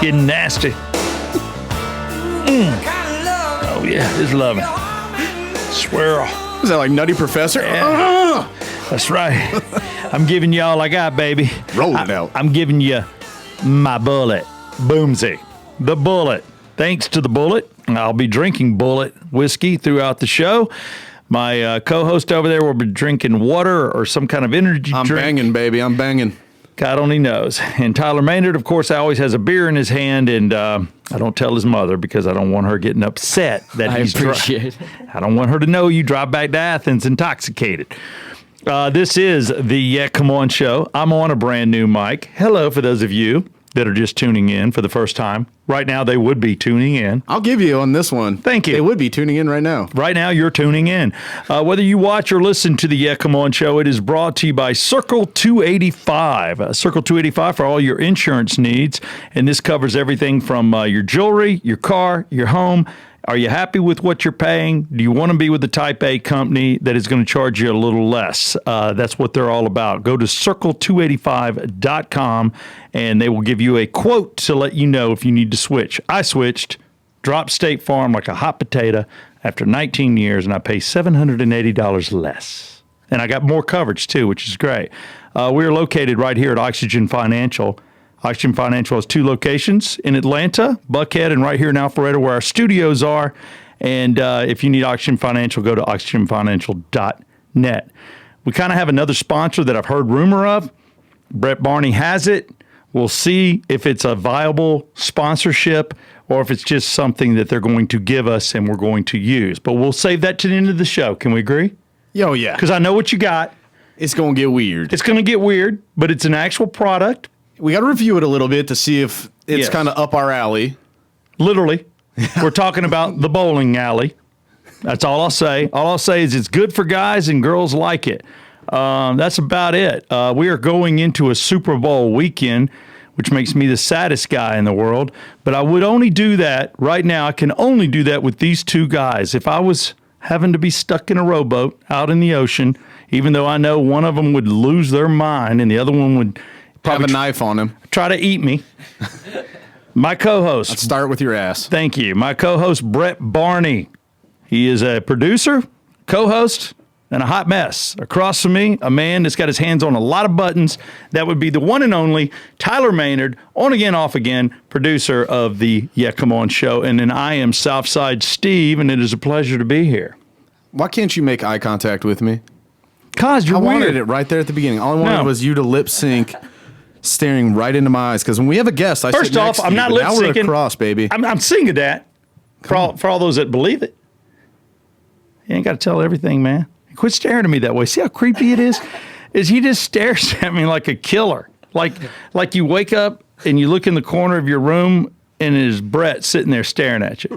getting nasty. Oh, yeah, it's loving. Swirl. Is that like Nutty Professor? Yeah. That's right. I'm giving you all I got, baby. Roll it out. I'm giving you my bullet. Boomsy. The bullet. Thanks to the bullet, I'll be drinking bullet whiskey throughout the show. My co-host over there will be drinking water or some kind of energy drink. I'm banging, baby. I'm banging. God only knows. And Tyler Maynard, of course, always has a beer in his hand, and I don't tell his mother because I don't want her getting upset that he's appreciate it. I don't want her to know you drive back to Athens intoxicated. This is the Yeah Come On Show. I'm on a brand new mic. Hello for those of you that are just tuning in for the first time. Right now, they would be tuning in. I'll give you on this one. Thank you. They would be tuning in right now. Right now, you're tuning in. Whether you watch or listen to the Yeah Come On Show, it is brought to you by Circle 285. Circle 285 for all your insurance needs. And this covers everything from your jewelry, your car, your home. Are you happy with what you're paying? Do you want to be with the Type A company that is going to charge you a little less? That's what they're all about. Go to circle285.com and they will give you a quote to let you know if you need to switch. I switched, dropped State Farm like a hot potato after 19 years, and I pay $780 less. And I got more coverage too, which is great. We're located right here at Oxygen Financial. Oxygen Financial has 2 locations in Atlanta, Buckhead, and right here in Alpharetta where our studios are. And if you need Oxygen Financial, go to oxygenfinancial.net. We kind of have another sponsor that I've heard rumor of. Brett Barney has it. We'll see if it's a viable sponsorship or if it's just something that they're going to give us and we're going to use. But we'll save that to the end of the show. Can we agree? Yo, yeah. Because I know what you got. It's going to get weird. It's going to get weird, but it's an actual product. We got to review it a little bit to see if it's kind of up our alley. Literally. We're talking about the bowling alley. That's all I'll say. All I'll say is it's good for guys and girls like it. That's about it. We are going into a Super Bowl weekend, which makes me the saddest guy in the world. But I would only do that right now. I can only do that with these 2 guys. If I was having to be stuck in a rowboat out in the ocean, even though I know one of them would lose their mind and the other one would have a knife on him. Try to eat me. My co-host. Let's start with your ass. Thank you. My co-host, Brett Barney. He is a producer, co-host, and a hot mess. Across from me, a man that's got his hands on a lot of buttons. That would be the one and only Tyler Maynard, on again, off again, producer of the Yeah Come On Show. And then I am Southside Steve, and it is a pleasure to be here. Why can't you make eye contact with me? Because you're weird. I wanted it right there at the beginning. All I wanted was you to lip sync, staring right into my eyes. Because when we have a guest, I First sit off, next to I'm you, not but lip now syncing. we're across, baby. I'm singing that for all those that believe it. You ain't got to tell everything, man. Quit staring at me that way. See how creepy it is? He just stares at me like a killer. Like you wake up and you look in the corner of your room and there's Brett sitting there staring at you.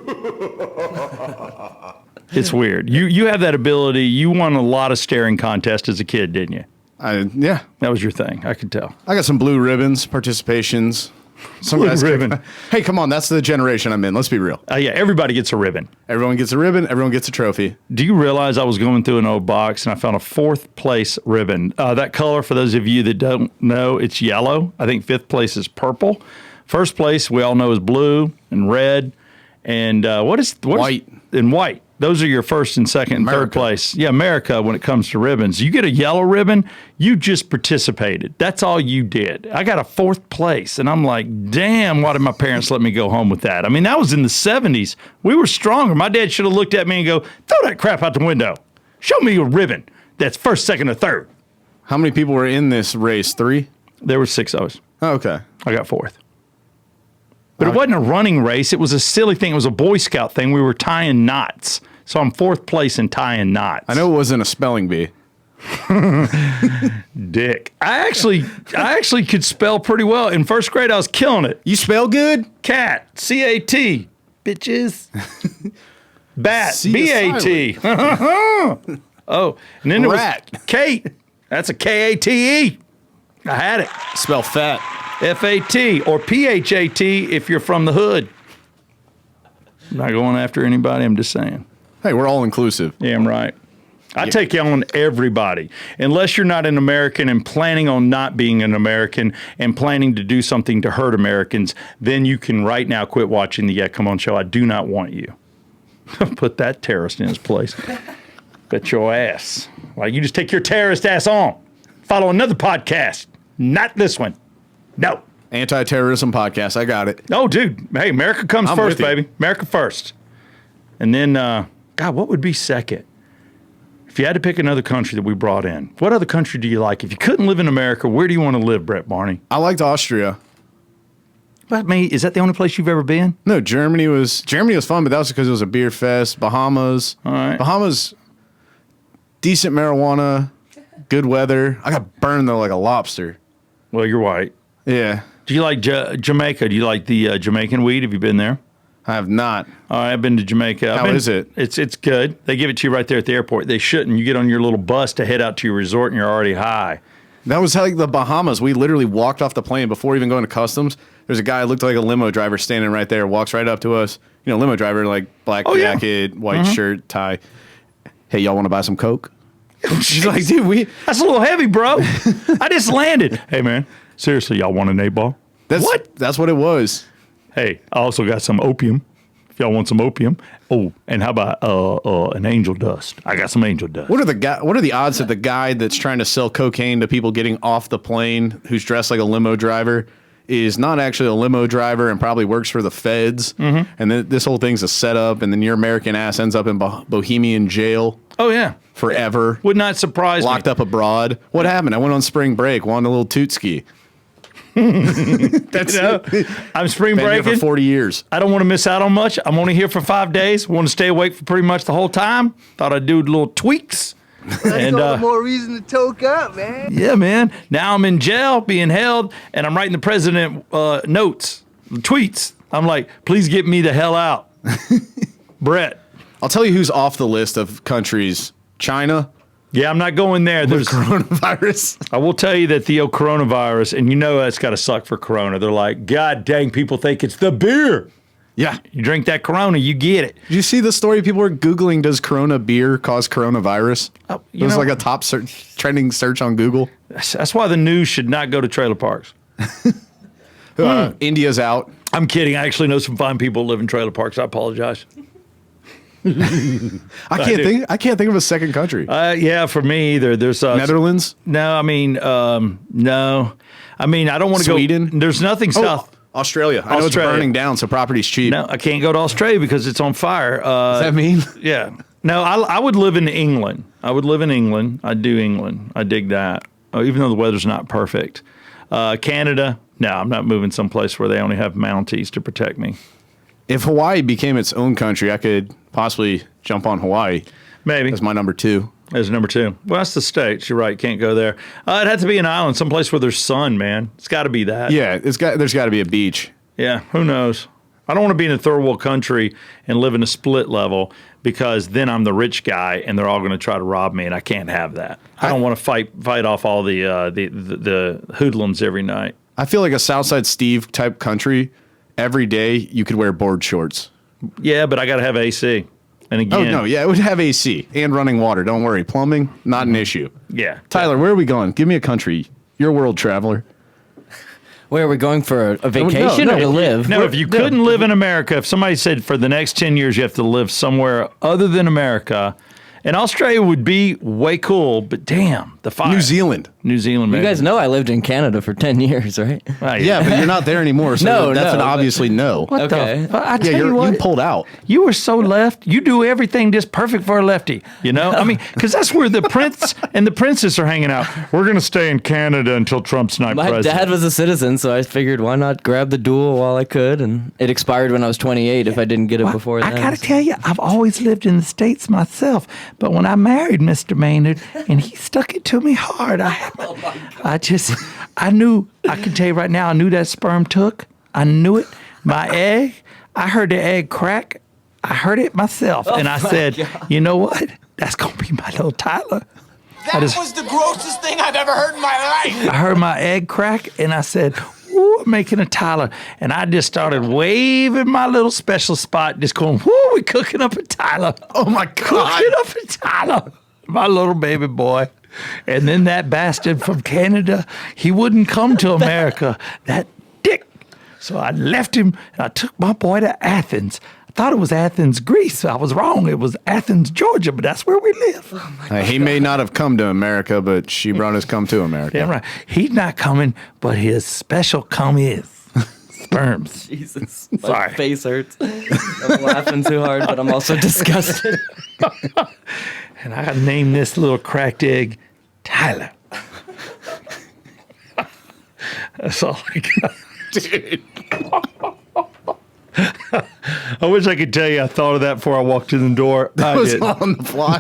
It's weird. You have that ability. You won a lot of staring contests as a kid, didn't you? Yeah. That was your thing. I could tell. I got some blue ribbons, participations. Some Blue ribbon. Hey, come on. That's the generation I'm in. Let's be real. Yeah, everybody gets a ribbon. Everyone gets a ribbon. Everyone gets a trophy. Do you realize I was going through an old box and I found a 4th place ribbon? That color, for those of you that don't know, it's yellow. I think 5th place is purple. 1st place, we all know, is blue and red. And what is white. And white. Those are your 1st and 2nd and 3rd place. Yeah, America, when it comes to ribbons. You get a yellow ribbon, you just participated. That's all you did. I got a 4th place, and I'm like, damn, why did my parents let me go home with that? I mean, that was in the 70s. We were stronger. My dad should have looked at me and go, throw that crap out the window. Show me a ribbon that's 1st, 2nd, or 3rd. How many people were in this race? 3? There were 6 of us. Oh, okay. I got 4th. But it wasn't a running race. It was a silly thing. It was a Boy Scout thing. We were tying knots. So I'm 4th place in tying knots. I know it wasn't a spelling bee. Dick. I actually could spell pretty well. In 1st grade, I was killing it. You spell good? Cat. C-A-T. Bitches. Bat. C B-A-T. Oh, and then there was Kate. That's a K-A-T-E. I had it. Spell fat. F-A-T or P-H-A-T if you're from the hood. I'm not going after anybody. I'm just saying. Hey, we're all inclusive. Yeah, I'm right. I take you on everybody. Unless you're not an American and planning on not being an American and planning to do something to hurt Americans, then you can right now quit watching the Yeah Come On show. I do not want you. Put that terrorist in his place. Bet your ass. Like, you just take your terrorist ass on. Follow another podcast. Not this one. No. Anti-terrorism podcast. I got it. Oh, dude. Hey, America comes first, baby. America first. And then, God, what would be second? If you had to pick another country that we brought in, what other country do you like? If you couldn't live in America, where do you want to live, Brett Barney? I liked Austria. But, is that the only place you've ever been? No, Germany was fun, but that was because it was a beer fest. Bahamas. All right. Bahamas, decent marijuana, good weather. I got burned, though, like a lobster. Well, you're white. Yeah. Do you like Jamaica? Do you like the Jamaican weed? Have you been there? I have not. All right, I've been to Jamaica. How is it? It's good. They give it to you right there at the airport. They shouldn't. You get on your little bus to head out to your resort, and you're already high. That was like the Bahamas. We literally walked off the plane before even going to customs. There's a guy who looked like a limo driver standing right there, walks right up to us. You know, limo driver, like black jacket, white shirt, tie. Hey, y'all want to buy some Coke? She's like, dude, that's a little heavy, bro. I just landed. Hey, man, seriously, y'all want an 8-ball? What? That's what it was. Hey, I also got some opium. If y'all want some opium. Oh, and how about an angel dust? I got some angel dust. What are the odds that the guy that's trying to sell cocaine to people getting off the plane, who's dressed like a limo driver, is not actually a limo driver and probably works for the feds? Mm-hmm. And then this whole thing's a setup, and then your American ass ends up in Bohemian jail. Oh yeah, forever. Would not surprise me. Locked up abroad. What happened? I went on spring break, wanted a little toot ski. That's it. I'm spring Been breaking here for 40 years. I don't want to miss out on much. I'm only here for 5 days. Want to stay awake for pretty much the whole time. Thought I'd do little tweaks. That's all the more reason to toke up, man. Yeah, man. Now I'm in jail being held, and I'm writing the president notes, tweets. I'm like, please get me the hell out. Brett. I'll tell you who's off the list of countries. China. Yeah, I'm not going there. There's coronavirus. I will tell you that the coronavirus, and you know that's got to suck for Corona. They're like, God dang, people think it's the beer. Yeah. You drink that Corona, you get it. Did you see the story? People were Googling, does Corona beer cause coronavirus? It was like a top trending search on Google. That's why the news should not go to trailer parks. India's out. I'm kidding. I actually know some fine people who live in trailer parks. I apologize. I can't think of a second country. Yeah, for me either. There's Netherlands. No, I mean no. I mean I don't want to go. Sweden. There's nothing south. Australia. I know it's burning down, so property's cheap. No, I can't go to Australia because it's on fire. Does that mean? Yeah. No, I would live in England. I would live in England. I do England. I dig that. Even though the weather's not perfect. Canada. No, I'm not moving someplace where they only have Mounties to protect me. If Hawaii became its own country, I could possibly jump on Hawaii. Maybe. As my number 2. As number 2. Well, that's the States. You're right. Can't go there. It'd have to be an island, someplace where there's sun, man. It's got to be that. Yeah, there's got to be a beach. Yeah, who knows? I don't want to be in a third world country and live in a split level because then I'm the rich guy and they're all going to try to rob me, and I can't have that. I don't want to fight off all the hoodlums every night. I feel like a Southside Steve type country. Every day you could wear board shorts. Yeah, but I got to have AC. And again, oh no, yeah, it would have AC and running water. Don't worry, plumbing not an issue. Yeah, Tyler, where are we going? Give me a country. You're a world traveler. Where are we going for a vacation or to live? No, if you couldn't live in America, if somebody said for the next 10 years you have to live somewhere other than America, and Australia would be way cool, but damn, the fire. New Zealand, maybe. You guys know I lived in Canada for 10 years, right? Yeah, but you're not there anymore, so that's an obviously no. What okay. I tell you what, you pulled out. You were so left. You do everything just perfect for a lefty, you know? I mean, because that's where the prince and the princess are hanging out. We're going to stay in Canada until Trump's not president. My dad was a citizen, so I figured why not grab the dual while I could, and it expired when I was 28 if I didn't get it before then. I got to tell you, I've always lived in the States myself, but when I married Mr. Maynard, and he stuck it to me hard, I knew, I can tell you right now, I knew that sperm took. I knew it. My egg, I heard the egg crack. I heard it myself. And I said, you know what? That's going to be my little Tyler. That was the grossest thing I've ever heard in my life. I heard my egg crack, and I said, ooh, I'm making a Tyler. And I just started waving my little special spot, just going, whoo, we're cooking up a Tyler. Oh, my God. Cooking up a Tyler. my little baby boy. And then that bastard from Canada, he wouldn't come to America. That dick. So I left him and I took my boy to Athens. I thought it was Athens, Greece. I was wrong. It was Athens, Georgia, but that's where we live. He may not have come to America, but she brought us come to America. Damn right. He's not coming, but his special cum is sperms. Jesus, my Sorry. face hurts. I'm laughing too hard, but I'm also disgusted. And I named this little cracked egg Tyler. That's all I got. Dude. I wish I could tell you I thought of that before I walked in the door. That was on the fly.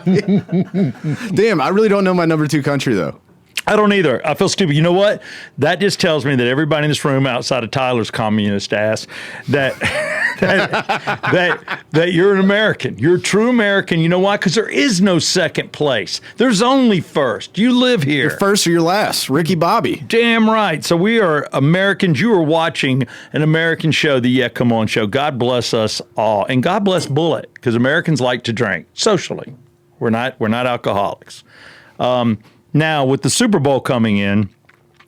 Damn, I really don't know my number 2 country, though. I don't either. I feel stupid. You know what? That just tells me that everybody in this room, outside of Tyler's communist ass, that that you're an American. You're a true American. You know why? Because there is no second place. There's only first. You live here. Your first or your last, Ricky Bobby. Damn right. So we are Americans. You are watching an American show, the Yeah Come On Show. God bless us all, and God bless Bullet, because Americans like to drink socially. We're not alcoholics. Now, with the Super Bowl coming in,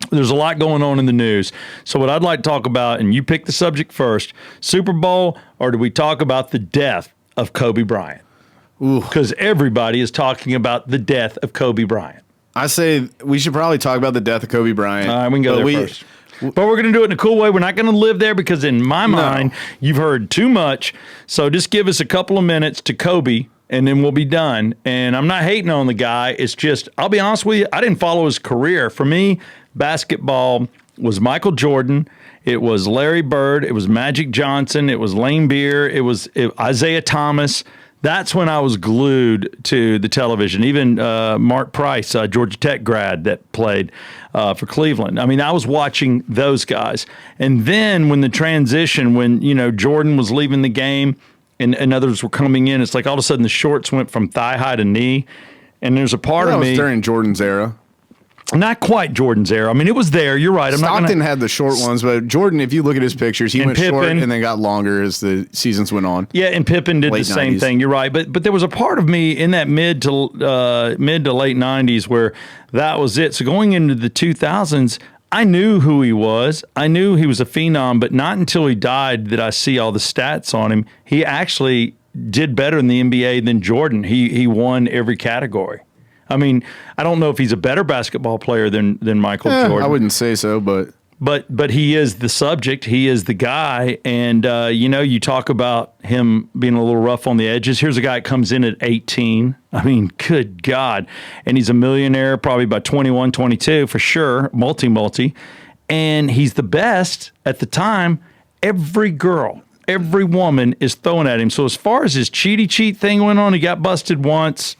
there's a lot going on in the news. So what I'd like to talk about, and you pick the subject first, Super Bowl, or do we talk about the death of Kobe Bryant? Because everybody is talking about the death of Kobe Bryant. I say we should probably talk about the death of Kobe Bryant. All right, we can go there first. But we're going to do it in a cool way. We're not going to live there because in my mind, you've heard too much. So just give us a couple of minutes to Kobe, and then we'll be done. And I'm not hating on the guy. It's just, I'll be honest with you, I didn't follow his career. For me, basketball was Michael Jordan. It was Larry Bird. It was Magic Johnson. It was Lane Beer. It was Isaiah Thomas. That's when I was glued to the television. Even Mark Price, Georgia Tech grad that played for Cleveland. I mean, I was watching those guys. And then when the transition, when, Jordan was leaving the game, and others were coming in, it's like all of a sudden the shorts went from thigh high to knee. And there's a part of me. That was during Jordan's era. Not quite Jordan's era. I mean, it was there. You're right. Stockton had the short ones, but Jordan, if you look at his pictures, he went short and then got longer as the seasons went on. Yeah, and Pippen did the same thing. You're right. But there was a part of me in that mid to late 90s where that was it. So going into the 2000s, I knew who he was. I knew he was a phenom, but not until he died did I see all the stats on him. He actually did better in the NBA than Jordan. He won every category. I mean, I don't know if he's a better basketball player than Michael Jordan. I wouldn't say so, but he is the subject. He is the guy. And, you talk about him being a little rough on the edges. Here's a guy that comes in at 18. I mean, good God. And he's a millionaire probably by 21, 22 for sure, multi. And he's the best at the time. Every girl, every woman is throwing at him. So as far as his cheat thing went on, he got busted once.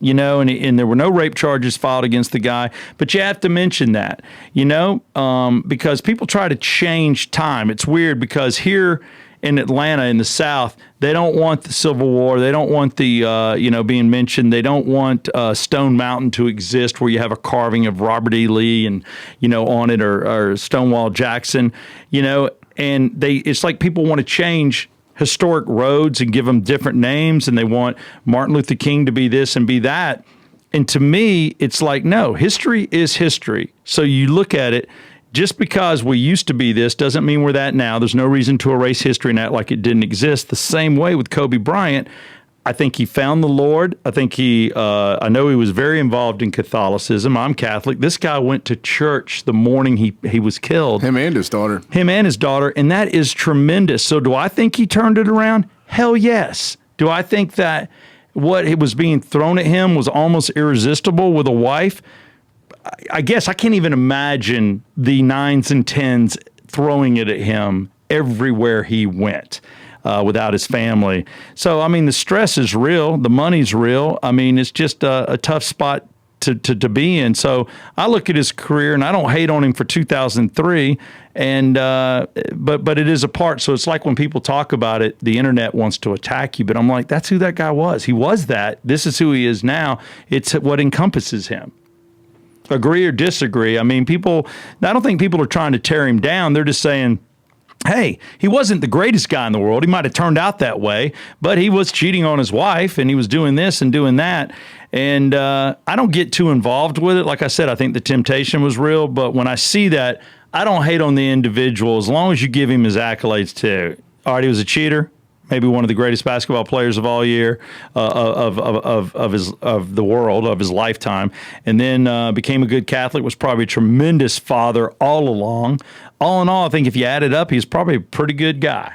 And there were no rape charges filed against the guy. But you have to mention that, because people try to change time. It's weird because here in Atlanta, in the South, they don't want the Civil War. They don't want the, being mentioned. They don't want Stone Mountain to exist where you have a carving of Robert E. Lee and, on it or Stonewall Jackson, and it's like people want to change historic roads and give them different names, and they want Martin Luther King to be this and be that. And to me, it's like, no, history is history. So you look at it, just because we used to be this doesn't mean we're that now. There's no reason to erase history and act like it didn't exist. The same way with Kobe Bryant. I think he found the Lord. I think I know he was very involved in Catholicism. I'm Catholic. This guy went to church the morning he was killed. Him and his daughter. And that is tremendous. So do I think he turned it around? Hell yes. Do I think that what was being thrown at him was almost irresistible with a wife? I guess I can't even imagine the 9s and 10s throwing it at him everywhere he went. Without his family. So, I mean, the stress is real. The money's real. I mean, it's just a tough spot to be in. So I look at his career, and I don't hate on him for 2003. And but it is a part. So it's like when people talk about it, the internet wants to attack you. But I'm like, that's who that guy was. He was that. This is who he is now. It's what encompasses him. Agree or disagree? I mean, I don't think people are trying to tear him down. They're just saying, hey, he wasn't the greatest guy in the world. He might have turned out that way, but he was cheating on his wife and he was doing this and doing that. And I don't get too involved with it. Like I said, I think the temptation was real. But when I see that, I don't hate on the individual as long as you give him his accolades too. All right, he was a cheater. Maybe one of the greatest basketball players of all year, of the world, of his lifetime, and then became a good Catholic. Was probably a tremendous father all along. All in all, I think if you add it up, he's probably a pretty good guy,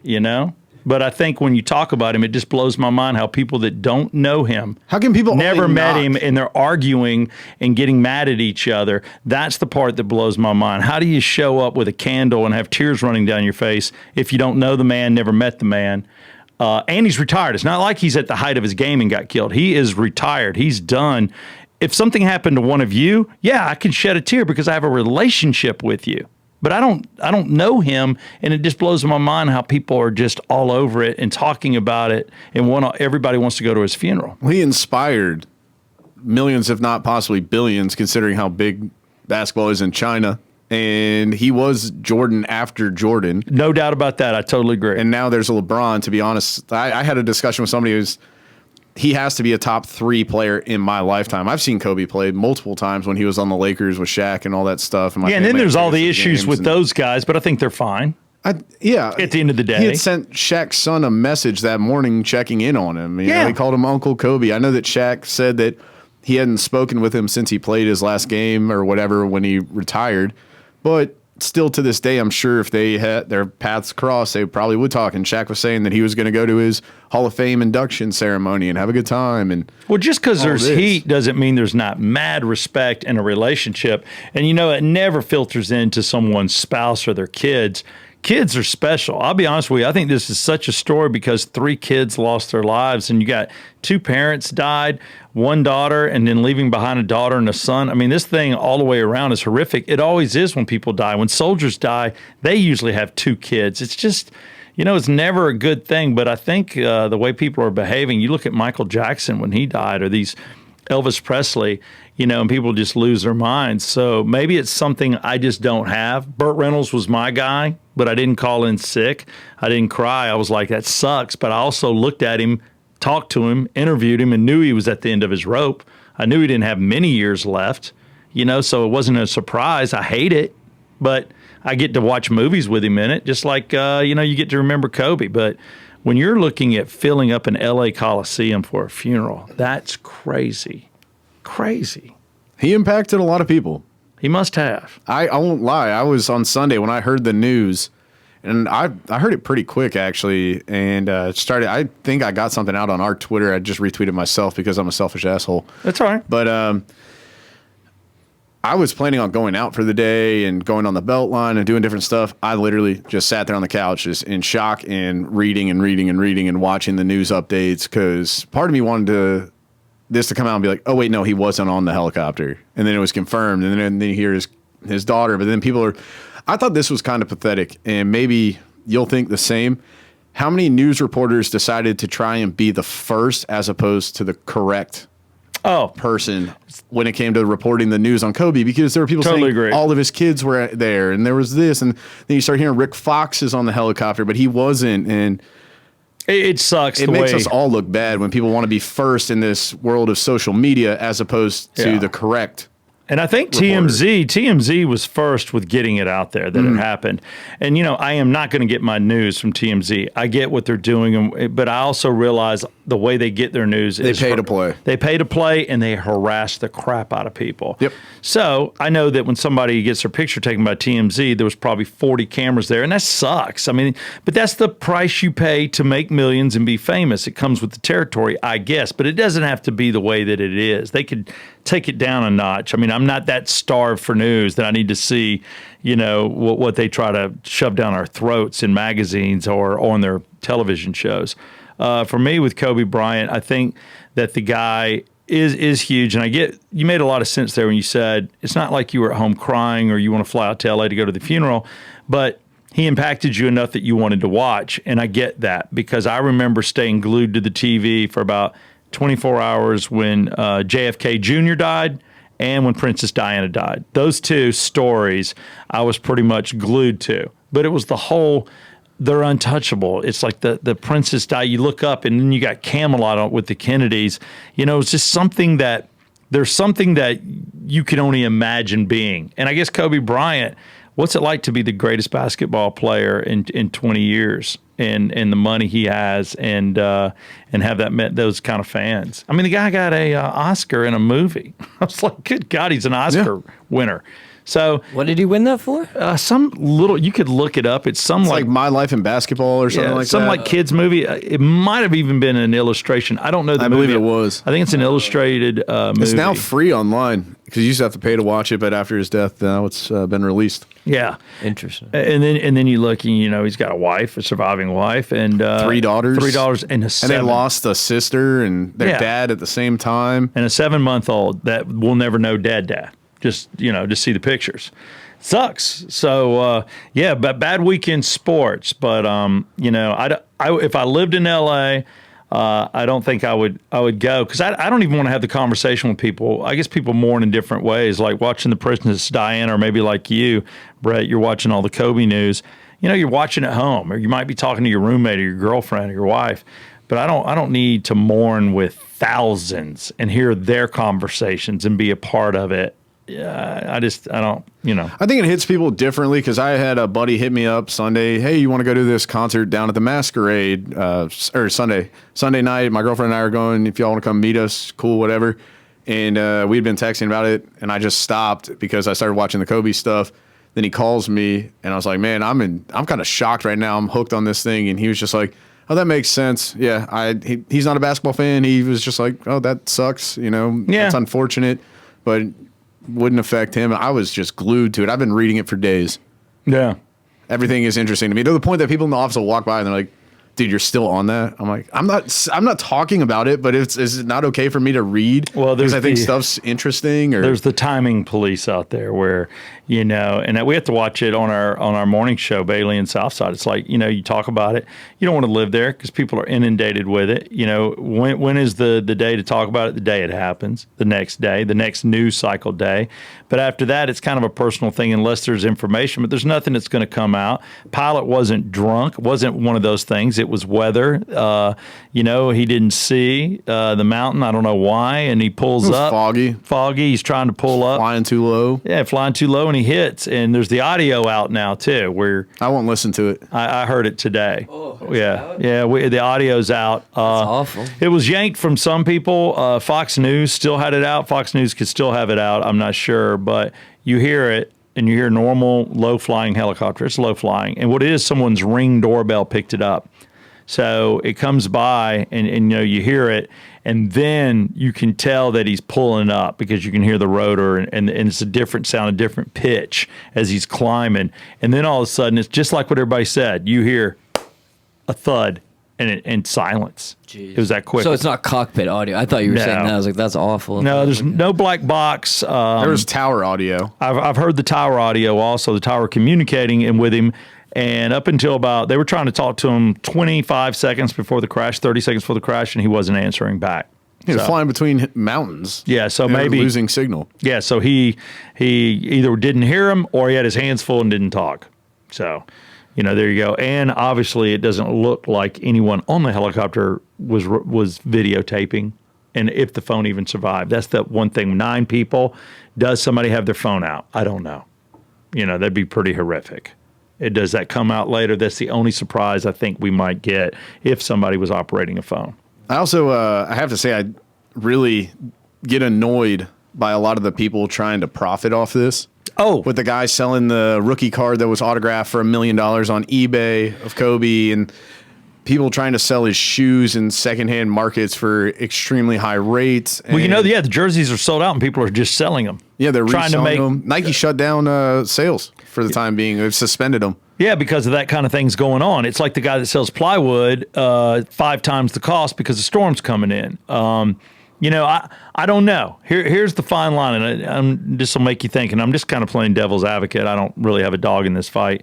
you know. But I think when you talk about him, it just blows my mind how people that don't know him, how can people never only met knock? him, and they're arguing and getting mad at each other. That's the part that blows my mind. How do you show up with a candle and have tears running down your face if you don't know the man, never met the man? And he's retired. It's not like he's at the height of his game and got killed. He is retired. He's done. If something happened to one of you, yeah, I can shed a tear because I have a relationship with you. But I don't know him, and it just blows my mind how people are just all over it and talking about it, and everybody wants to go to his funeral. Well, he inspired millions, if not possibly billions, considering how big basketball is in China. And he was Jordan after Jordan. No doubt about that. I totally agree. And now there's a LeBron. To be honest, I had a discussion with somebody he has to be a top 3 player in my lifetime. I've seen Kobe play multiple times when he was on the Lakers with Shaq and all that stuff. And and then there's all the issues with those guys, but I think they're fine. At the end of the day. He had sent Shaq's son a message that morning checking in on him. You know, he called him Uncle Kobe. I know that Shaq said that he hadn't spoken with him since he played his last game or whatever when he retired. But still to this day, I'm sure if they had their paths crossed, they probably would talk. And Shaq was saying that he was going to go to his Hall of Fame induction ceremony and have a good time. And well, just because there's heat doesn't mean there's not mad respect in a relationship. And, you know, it never filters into someone's spouse or their kids. Kids are special. I'll be honest with you. I think this is such a story because 3 kids lost their lives, and you got 2 parents died, 1 daughter, and then leaving behind a daughter and a son. I mean, this thing all the way around is horrific. It always is when people die. When soldiers die, they usually have 2 kids. It's just, you know, it's never a good thing. But I think the way people are behaving, you look at Michael Jackson when he died, or these Elvis Presley, you know, and people just lose their minds. So maybe it's something I just don't have. Burt Reynolds was my guy, but I didn't call in sick. I didn't cry. I was like, that sucks. But I also looked at him, talked to him, interviewed him, and knew he was at the end of his rope. I knew he didn't have many years left, you know, so it wasn't a surprise. I hate it, but I get to watch movies with him in it, just like, you know, you get to remember Kobe. But when you're looking at filling up an L.A. Coliseum for a funeral, that's crazy. Crazy. he impacted a lot of people. He must have. I won't lie. I was on Sunday when I heard the news, and I heard it pretty quick, actually, and started. I think I got something out on our Twitter. I just retweeted myself because I'm a selfish asshole. That's all right. But I was planning on going out for the day and going on the Beltline and doing different stuff. I literally just sat there on the couch just in shock and reading and watching the news updates because part of me wanted this to come out and be like, oh, wait, no, he wasn't on the helicopter. And then it was confirmed. And then you hear his daughter. But then people are – I thought this was kind of pathetic, and maybe you'll think the same. How many news reporters decided to try and be the first as opposed to the correct person when it came to reporting the news on Kobe? Because there were people saying all of his kids were there, and there was this. And then you start hearing Rick Fox is on the helicopter, but he wasn't. And it sucks. It makes us all look bad when people want to be first in this world of social media as opposed to the correct. And I think TMZ was first with getting it out there that it happened. And, you know, I am not going to get my news from TMZ. I get what they're doing, but I also realize the way they get their news is they pay to play. They pay to play, and they harass the crap out of people. Yep. So I know that when somebody gets their picture taken by TMZ, there was probably 40 cameras there, and that sucks. I mean, but that's the price you pay to make millions and be famous. It comes with the territory, I guess, but it doesn't have to be the way that it is. They could take it down a notch. I mean, I'm not that starved for news that I need to see, you know, what they try to shove down our throats in magazines or on their television shows. For me, with Kobe Bryant, I think that the guy is huge. And you made a lot of sense there when you said it's not like you were at home crying or you want to fly out to LA to go to the funeral, but he impacted you enough that you wanted to watch. And I get that because I remember staying glued to the TV for about 24 hours when JFK Jr. died and when Princess Diana died. Those two stories I was pretty much glued to. but it was the whole. They're untouchable. It's like the Princess Di. You look up, and then you got Camelot with the Kennedys. You know, it's just something that there's something that you can only imagine being. And I guess Kobe Bryant. What's it like to be the greatest basketball player in 20 years, and the money he has, and have that met those kind of fans? I mean, the guy got a Oscar in a movie. I was like, good God, he's an Oscar winner. So What did he win that for? some little, you could look it up. It's some It's like My Life in Basketball or something like some that. like kids movie. It might have even been an illustration. I don't know the I movie. believe it was. I think it's an illustrated movie. It's now free online because you used to have to pay to watch it, but after his death, now it's been released. Yeah. Interesting. And then you look, and he's got a wife, a surviving wife, and 3 daughters. 3 daughters, and a And seven, they lost a sister and their Yeah. dad at the same time. and a 7-month-old that will never know dad. Just see the pictures. Sucks. So but bad weekend sports. But if I lived in LA, I don't think I would go, because I don't even want to have the conversation with people. I guess people mourn in different ways, like watching the Princess Diana, or maybe like you, Brett, you're watching all the Kobe news. You're watching at home, or you might be talking to your roommate or your girlfriend or your wife. But I don't need to mourn with thousands and hear their conversations and be a part of it. I don't. I think it hits people differently because I had a buddy hit me up Sunday. Hey, you want to go to this concert down at the Masquerade? Or Sunday night. My girlfriend and I are going. If y'all want to come meet us, cool, whatever. And we'd been texting about it, and I just stopped because I started watching the Kobe stuff. Then he calls me, and I was like, man, I'm kind of shocked right now. I'm hooked on this thing. And he was just like, oh, that makes sense. Yeah, he's not a basketball fan. He was just like, oh, that sucks. That's unfortunate, but wouldn't affect him. I was just glued to it. I've been reading it for days. Yeah. Everything is interesting to me, to the point that people in the office will walk by and they're like, dude, you're still on that? I'm like, I'm not talking about it, but is it not okay for me to read? Well, because I think stuff's interesting. Or there's the timing police out there where, and we have to watch it on our morning show, Bailey and Southside. It's like, you talk about it. You don't want to live there because people are inundated with it. When is the day to talk about it? The day it happens, the next day, the next news cycle day. But after that, it's kind of a personal thing unless there's information. But there's nothing that's going to come out. Pilot wasn't drunk. Wasn't one of those things. It was weather. He didn't see the mountain. I don't know why. And he pulls it was up. Foggy. He's trying to pull up. Flying too low. Yeah, flying too low, and he hits. And there's the audio out now too, where I won't listen to it. I heard it today. Oh, yeah. The audio's out. That's awful. It was yanked from some people. Fox News still had it out. Fox News could still have it out. I'm not sure, but you hear it, and you hear normal low-flying helicopter. It's low-flying. And what it is, someone's Ring doorbell picked it up. So it comes by, and you hear it, and then you can tell that he's pulling up because you can hear the rotor, and it's a different sound, a different pitch as he's climbing. And then all of a sudden, it's just like what everybody said. You hear a thud and silence. Jeez. It was that quick. So it's not cockpit audio. I thought you were No. saying that. I was like, that's awful. No, there's no black box. There was tower audio. I've heard the tower audio also, the tower communicating with him. And up until they were trying to talk to him 25 seconds before the crash, 30 seconds before the crash, and he wasn't answering back. He was flying between mountains. Yeah, so They were maybe losing signal. Yeah, so he either didn't hear him or he had his hands full and didn't talk. So, there you go. And obviously, it doesn't look like anyone on the helicopter was videotaping, and if the phone even survived. That's the one thing. 9 people. Does somebody have their phone out? I don't know. That'd be pretty horrific. Does that come out later? That's the only surprise I think we might get if somebody was operating a phone. I also, I have to say, I really get annoyed by a lot of the people trying to profit off this. Oh, With the guy selling the rookie card that was autographed for $1 million on eBay of Kobe, and people trying to sell his shoes in secondhand markets for extremely high rates. well, the jerseys are sold out and people are just selling them. Yeah, they're trying to reselling them. Nike shut down sales for the time being. They've suspended them. Yeah, because of that kind of thing's going on. It's like the guy that sells plywood 5 times the cost because the storm's coming in. I don't know. Here's the fine line, and this will make you think, and I'm just kind of playing devil's advocate. I don't really have a dog in this fight.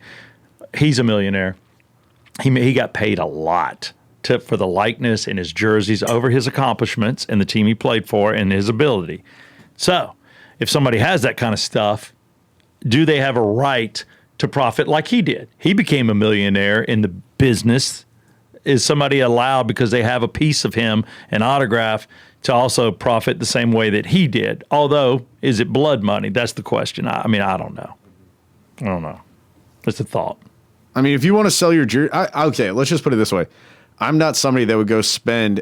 He's a millionaire. He got paid a lot for the likeness and his jerseys over his accomplishments and the team he played for and his ability. So if somebody has that kind of stuff, do they have a right to profit like he did. He became a millionaire in the business. Is somebody allowed, because they have a piece of him, an autograph, to also profit the same way that he did? Although, is it blood money? That's the question. I mean, I don't know. I don't know. That's a thought. I mean, if you want to sell your jersey, okay, let's just put it this way. I'm not somebody that would go spend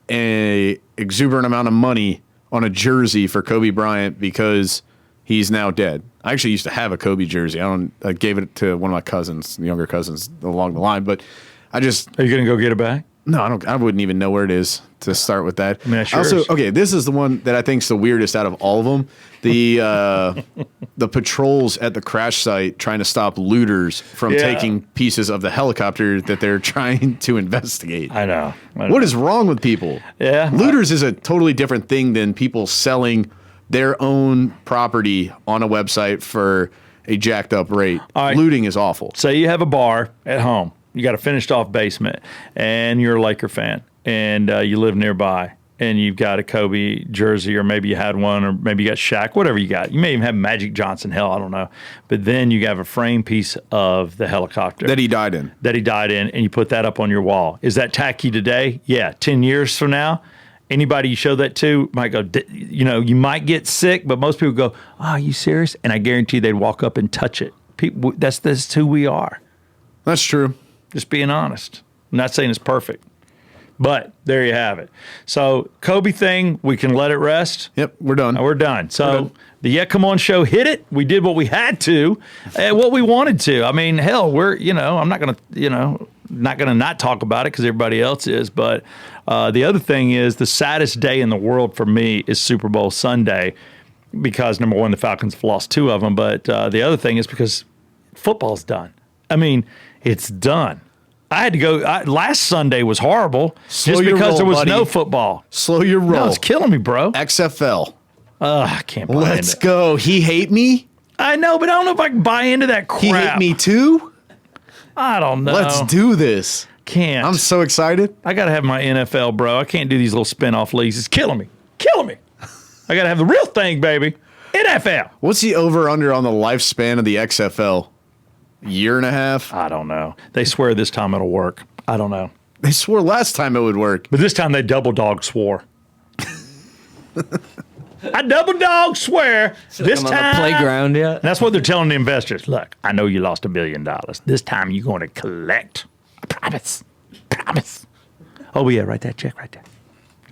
a exuberant amount of money on a jersey for Kobe Bryant because he's now dead. I actually used to have a Kobe jersey. I gave it to one of my cousins, younger cousins along the line, but Are you going to go get it back? No, I wouldn't even know where it is to start with that. I mean, that's also, yours. okay, this is the one that I think is the weirdest out of all of them. The patrols at the crash site trying to stop looters from taking pieces of the helicopter that they're trying to investigate. I know. What is wrong with people? Yeah. Looters is a totally different thing than people selling their own property on a website for a jacked up rate. All right. Looting is awful. Say you have a bar at home. You got a finished off basement, and you're a Laker fan, and you live nearby, and you've got a Kobe jersey, or maybe you had one, or maybe you got Shaq, whatever you got. You may even have Magic Johnson, hell, I don't know. But then you have a frame piece of the helicopter. That he died in. And you put that up on your wall. Is that tacky today? Yeah. 10 years from now, anybody you show that to might go, you might get sick, but most people go, oh, are you serious? And I guarantee they'd walk up and touch it. People, that's who we are. That's true. Just being honest. I'm not saying it's perfect, but there you have it. So Kobe thing, we can let it rest. Yep, we're done. We're done. So the Yeah Come On show hit it. We did what we had to, what we wanted to. I mean, hell, I'm not going to, not talk about it because everybody else is. But the other thing is, the saddest day in the world for me is Super Bowl Sunday, because number one, the Falcons have lost 2 of them. But the other thing is because football's done. I mean, it's done. I had to go. Last Sunday was horrible just because there was no football. Slow your roll. No, it's killing me, bro. XFL. I can't buy Let's into it. go. He hate me? I know, but I don't know if I can buy into that crap. He hate me too? I don't know. Let's do this. Can't. I'm so excited. I got to have my NFL, bro. I can't do these little spin-off leagues. It's killing me. Killing me. I got to have the real thing, baby. NFL. What's the over-under on the lifespan of the XFL? Year and a half? I don't know. They swear this time it'll work. I don't know. They swore last time it would work. But this time they double dog swore. I double dog swear this I'm time. on the playground yet? That's what they're telling the investors. Look, I know you lost $1 billion. This time you're going to collect. I promise. Promise. Oh, yeah, write that check right there.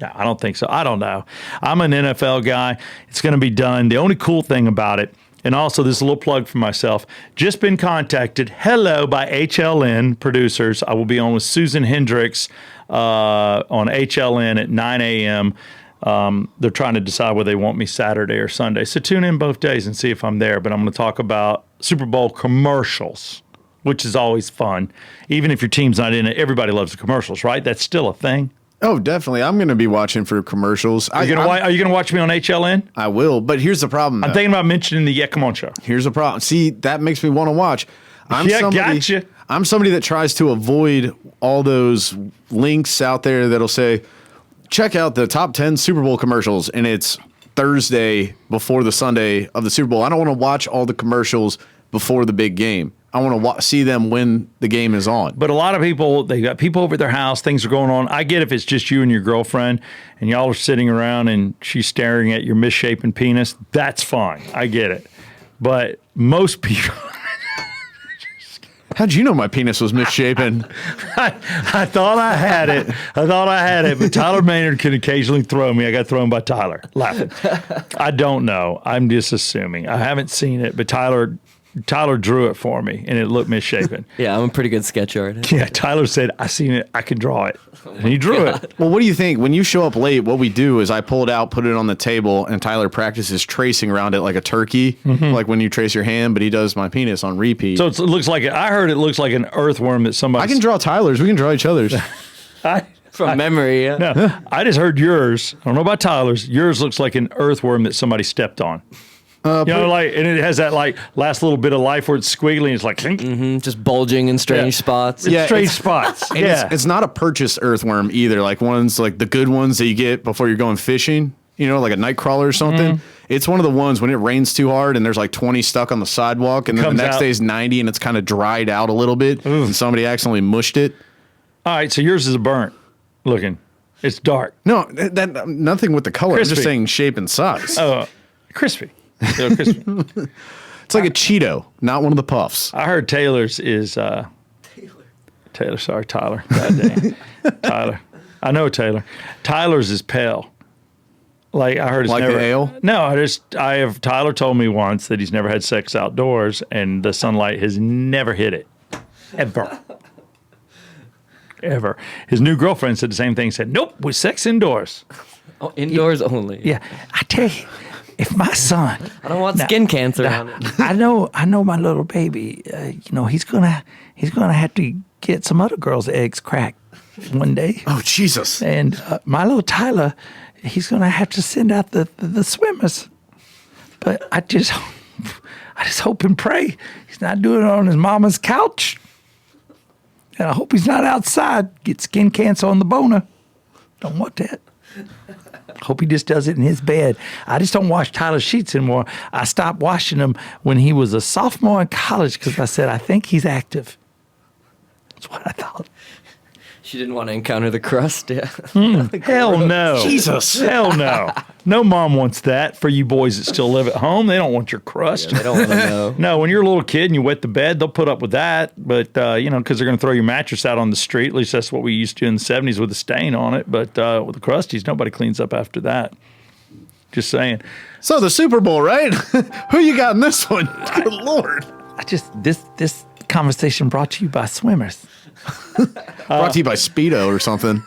No, I don't think so. I don't know. I'm an NFL guy. It's going to be done. The only cool thing about it, and also this is a little plug for myself, just been contacted, by HLN producers. I will be on with Susan Hendricks on HLN at 9 a.m. They're trying to decide whether they want me Saturday or Sunday. So tune in both days and see if I'm there. But I'm going to talk about Super Bowl commercials, which is always fun. Even if your team's not in it, everybody loves the commercials, right? That's still a thing. Oh, definitely. I'm going to be watching for commercials. Are you going to watch me on HLN? I will, but here's the problem. I'm thinking about mentioning the Yeah Come On show. Here's the problem. See, that makes me want to watch. Gotcha. I'm somebody that tries to avoid all those links out there that'll say, check out the top 10 Super Bowl commercials, and it's Thursday before the Sunday of the Super Bowl. I don't want to watch all the commercials before the big game. I want to see them when the game is on. But a lot of people, they got people over at their house, things are going on. I get if it's just you and your girlfriend and y'all are sitting around and she's staring at your misshapen penis, that's fine. I get it. But most people... How'd you know my penis was misshapen? I thought I had it. But Tyler Maynard can occasionally throw me. I got thrown by Tyler, laughing. I don't know. I'm just assuming. I haven't seen it, but Tyler drew it for me, and it looked misshapen. Yeah, I'm a pretty good sketch artist. Yeah, Tyler said, I seen it. I can draw it. And he drew it. Well, what do you think? When you show up late, what we do is I pull it out, put it on the table, and Tyler practices tracing around it like a turkey, like when you trace your hand, but he does my penis on repeat. So it looks like, I heard it looks like an earthworm that somebody... I can draw Tyler's. We can draw each other's. From memory, yeah. No, I just heard yours. I don't know about Tyler's. Yours looks like an earthworm that somebody stepped on. And it has that like last little bit of life where it's squiggly and it's like Just bulging in strange spots. It's strange spots. And it's not a purchased earthworm either. Like ones like the good ones that you get before you're going fishing. you know, like a night crawler or something. It's one of the ones when it rains too hard and there's like 20 stuck on the sidewalk, and then the Comes next out. day is 90 and it's kind of dried out a little bit, and somebody accidentally mushed it. All right, so yours is a burnt looking. It's dark. No, that nothing with the color. I'm Crispy. just saying shape and size. Oh, crispy. They're crispy. It's like a Cheeto, not one of the puffs. I heard Taylor's is Taylor. Sorry, Tyler. God dang. Tyler. I know Taylor. Tyler's is pale. Like I heard, it's Like never. the ale? No, Tyler told me once that he's never had sex outdoors, and the sunlight has never hit it, ever. Ever. His new girlfriend said the same thing. Said, "Nope, with sex indoors." Oh, indoors only. Yeah, I tell you, if my son, I don't want skin cancer on it. I know my little baby. He's gonna have to get some other girl's eggs cracked one day. Oh, Jesus. And my little Tyler, he's gonna have to send out the swimmers. But I just hope and pray he's not doing it on his mama's couch. And I hope he's not outside. Get skin cancer on the boner. Don't want that. Hope he just does it in his bed. I just don't wash Tyler's sheets anymore. I stopped washing them when he was a sophomore in college because I said, I think he's active. That's what I thought. She didn't want to encounter the crust. Yeah. Hell no. Jesus. Hell no. No mom wants that for you boys that still live at home. They don't want your crust. They don't want to know. No, when you're a little kid and you wet the bed, they'll put up with that. But, because they're going to throw your mattress out on the street. At least that's what we used to in the 70s with a stain on it. But with the crusties, nobody cleans up after that. Just saying. So the Super Bowl, right? Who you got in this one? Good Lord. This conversation brought to you by swimmers. Brought to you by Speedo or something.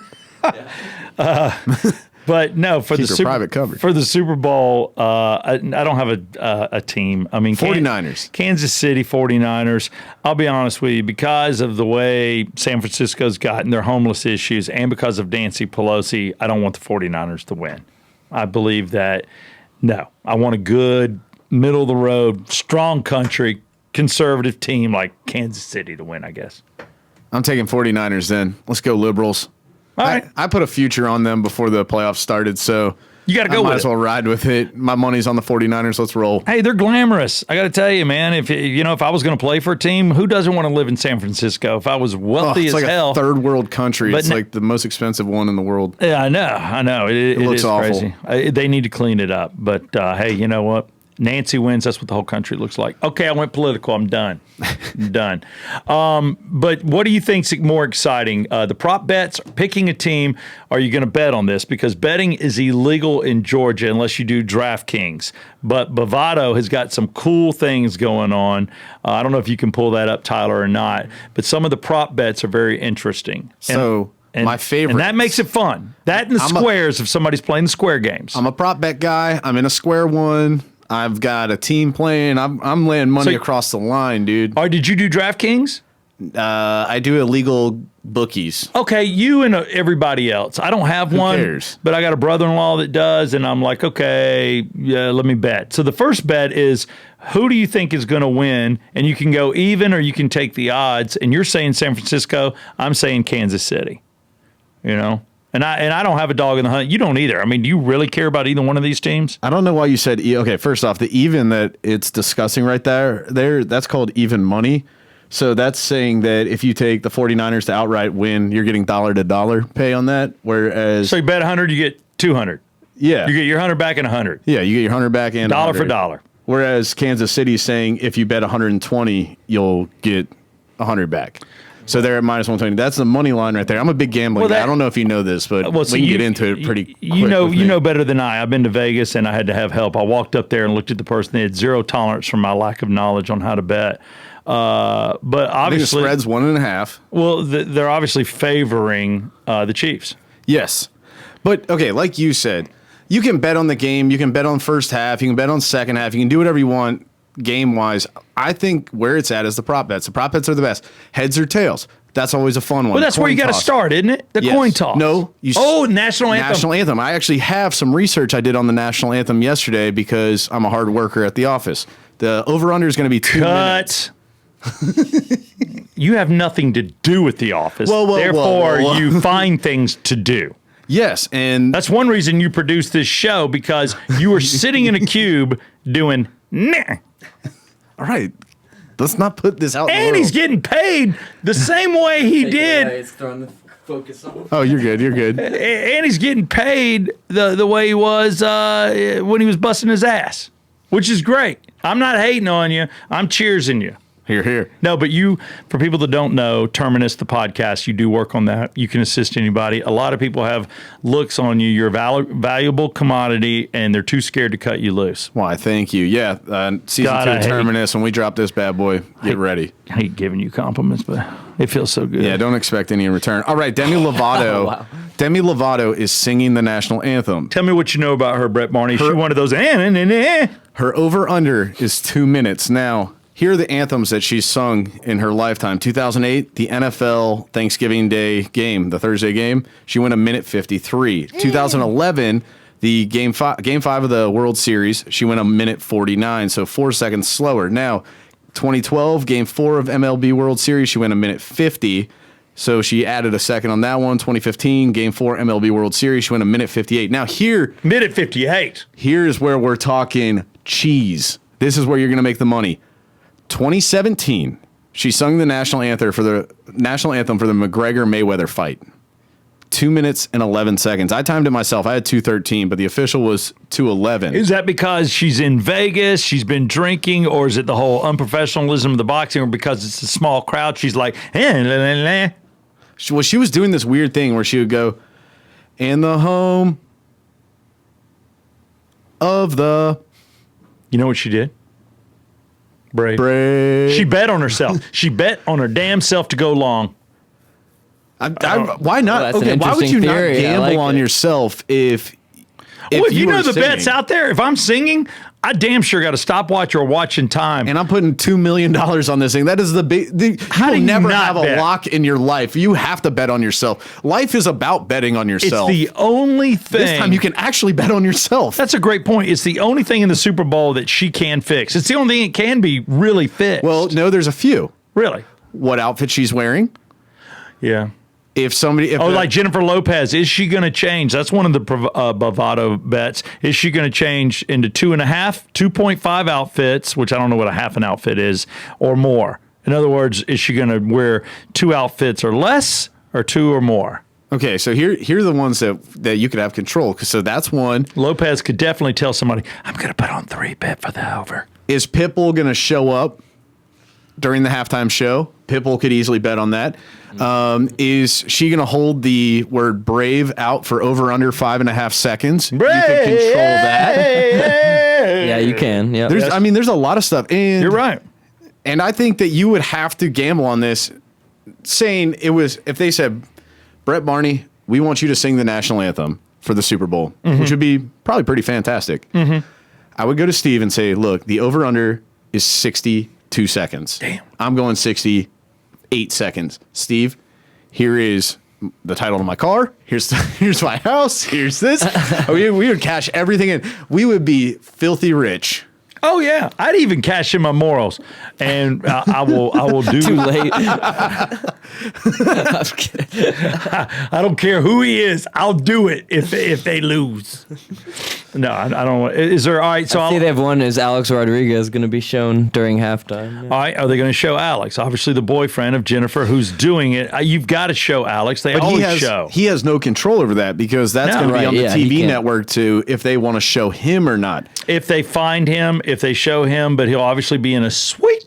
But no, for Keep your private coverage. for the Super Bowl, I don't have a team. I mean, 49ers. Kansas City 49ers. I'll be honest with you, because of the way San Francisco's gotten their homeless issues and because of Nancy Pelosi, I don't want the 49ers to win. I believe that, no, I want a good, middle of the road, strong country, conservative team like Kansas City to win, I guess. I'm taking 49ers then. Let's go Liberals. All right. I put a future on them before the playoffs started, so You got to I go might with as it. well ride with it. My money's on the 49ers. Let's roll. Hey, they're glamorous. I got to tell you, man. If I was going to play for a team, who doesn't want to live in San Francisco? If I was wealthy It's as like hell, a third world country. But It's like the most expensive one in the world. yeah, I know. It looks is awful. crazy. They need to clean it up. But hey, you know what? Nancy wins. That's what the whole country looks like. Okay, I went political. I'm done. I'm done. But what do you think's more exciting? The prop bets, picking a team. Are you going to bet on this? Because betting is illegal in Georgia unless you do DraftKings. But Bovado has got some cool things going on. I don't know if you can pull that up, Tyler, or not. But some of the prop bets are very interesting. So my favorite. And that makes it fun. That and the squares if somebody's playing the square games. I'm a prop bet guy. I'm in a square one. I've got a team playing. I'm laying money So- across the line, dude. All right, did you do DraftKings? I do illegal bookies. Okay, you and everybody else. I don't have one, cares? but I got a brother-in-law that does, and I'm like, okay, yeah, let me bet. So the first bet is, who do you think is going to win? And you can go even or you can take the odds. And you're saying San Francisco. I'm saying Kansas City. And I don't have a dog in the hunt. You don't either. I mean, do you really care about either one of these teams? I don't know why you said okay. First off, the even that it's discussing right there, that's called even money. So that's saying that if you take the 49ers to outright win, you're getting dollar to dollar pay on that. Whereas, So you bet 100, you get 200. yeah, You get your 100 back in 100. yeah, you get your 100 back and Dollar for 100. dollar. Whereas Kansas City is saying if you bet 120, you'll get 100 back. So they're at minus 120. That's the money line right there. I'm a big gambling guy. I don't know if you know this, but we can get into it pretty quick. You know better than I. I've been to Vegas and I had to have help. I walked up there and looked at the person. They had zero tolerance for my lack of knowledge on how to bet. But I think the obviously, spread's 1.5. well, they're obviously favoring the Chiefs. Yes. But, okay, like you said, you can bet on the game. You can bet on first half. You can bet on second half. You can do whatever you want game-wise. I think where it's at is the prop bets. The prop bets are the best. Heads or tails. That's always a fun one. Well, that's where you got to toss. start, isn't it? The Yes. coin toss. No. National anthem. National anthem. I actually have some research I did on the national anthem yesterday because I'm a hard worker at the office. The over-under is going to be 2 minutes. Cut. You have nothing to do with the office. Whoa, Therefore, whoa. you find things to do. Yes, and That's one reason you produced this show, because you were sitting in a cube doing nah. all right. Let's not put this out. And he's getting paid the same way he did. It's throwing the focus on. Oh, you're good. You're good. And he's getting paid the way he was when he was busting his ass, which is great. I'm not hating on you. I'm cheersing you. Here, here. No, but you, for people that don't know, Terminus, the podcast, you do work on that. You can assist anybody. A lot of people have looks on you. You're a valuable commodity, and they're too scared to cut you loose. Why, thank you. Yeah, season God, 2 I hate- Terminus, when we drop this bad boy, get ready. I hate giving you compliments, but it feels so good. Yeah, don't expect any in return. All right, Demi Lovato. Wow. Demi Lovato is singing the national anthem. Tell me what you know about her, Brett Barney. She one of those, Her over-under is 2 minutes. Now, here are the anthems that she's sung in her lifetime. 2008, the NFL Thanksgiving Day game, the Thursday game, she went 1:53. 2011, the game five of the World Series, she went 1:49, so 4 seconds slower. Now, 2012, game 4 of MLB World Series, she went 1:50. So she added a second on that one. 2015, game 4 MLB World Series, she went 1:58. Now minute 58. Here's where we're talking cheese. This is where you're going to make the money. 2017, she sung the national anthem for the McGregor-Mayweather fight. 2 minutes and 11 seconds. I timed it myself. I had 2:13, but the official was 2:11. Is that because she's in Vegas, she's been drinking, or is it the whole unprofessionalism of the boxing, or because it's a small crowd, she's like, Well, she was doing this weird thing where she would go, in the home of the... You know what she did? Brave. She bet on herself. She bet on her damn self to go long. why not? Well, that's an Why would interesting you theory. not I gamble like on it. yourself if Well, you were know the singing? bet's out there. If I'm singing, I damn sure got a stopwatch or watching time. And I'm putting $2 million on this thing. That is the big. How do You'll you never not have a bet? lock in your life. You have to bet on yourself. Life is about betting on It's yourself. the only thing. This time you can actually bet on yourself. That's a great point. It's the only thing in the Super Bowl that she can fix. It's the only thing it can be really fixed. Well, no, there's a few. really? What outfit she's wearing? Yeah. If Like Jennifer Lopez, is she going to change? That's one of the bravado bets. Is she going to change into 2.5 outfits, which I don't know what a half an outfit is, or more? In other words, is she going to wear 2 outfits or less, or 2 or more? Okay, so here are the ones that you could have control. So that's one. Lopez could definitely tell somebody, I'm going to put on 3, bet for the over. Is Pitbull going to show up during the halftime show? Pitbull could easily bet on that. Is she going to hold the word brave out for over under 5.5 seconds? Brave! You could control that. Yeah, you can. Yeah. There's a lot of stuff. And You're right. And I think that you would have to gamble on this, saying if they said, Brett Barney, we want you to sing the national anthem for the Super Bowl, which would be probably pretty fantastic. I would go to Steve and say, look, the over under is 62 seconds. Damn. I'm going 68 seconds. Steve, here is the title of my car. Here's my house. Here's this. we would cash everything in. We would be filthy rich. Oh yeah, I'd even cash in my morals, and I will do. Too late. I don't care who he is. I'll do it if they lose. No, I don't. Is there all right? So I see they have one. Is Alex Rodriguez going to be shown during halftime? Yeah. all right. Are they going to show Alex? Obviously, the boyfriend of Jennifer, who's doing it. You've got to show Alex. They always show. He has no control over that because that's No. going to be Right, on the yeah, he TV can't. network too if they want to show him or not. If they find him, if they show him, but he'll obviously be in a suite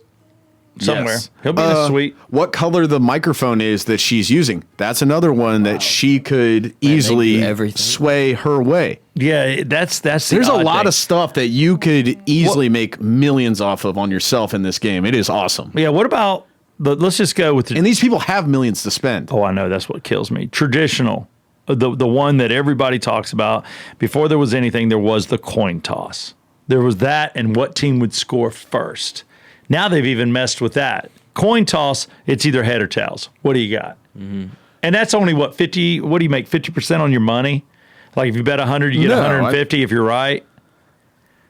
somewhere. Yes. He'll be in a suite. What color the microphone is that she's using? That's another one that she could do easily everything. sway her way. Yeah, that's the There's a odd lot thing. of stuff that you could easily make millions off of on yourself in this game. It is awesome. Yeah, what about let's just go with the And these people have millions to spend. Oh, I know. That's what kills me. Traditional. The one that everybody talks about. Before there was anything, there was the coin toss. There was that and what team would score first. Now they've even messed with that. Coin toss, it's either head or tails. What do you got? And that's only what, 50? What do you make, 50% on your money? Like if you bet 100, you get No, 150 if you're right.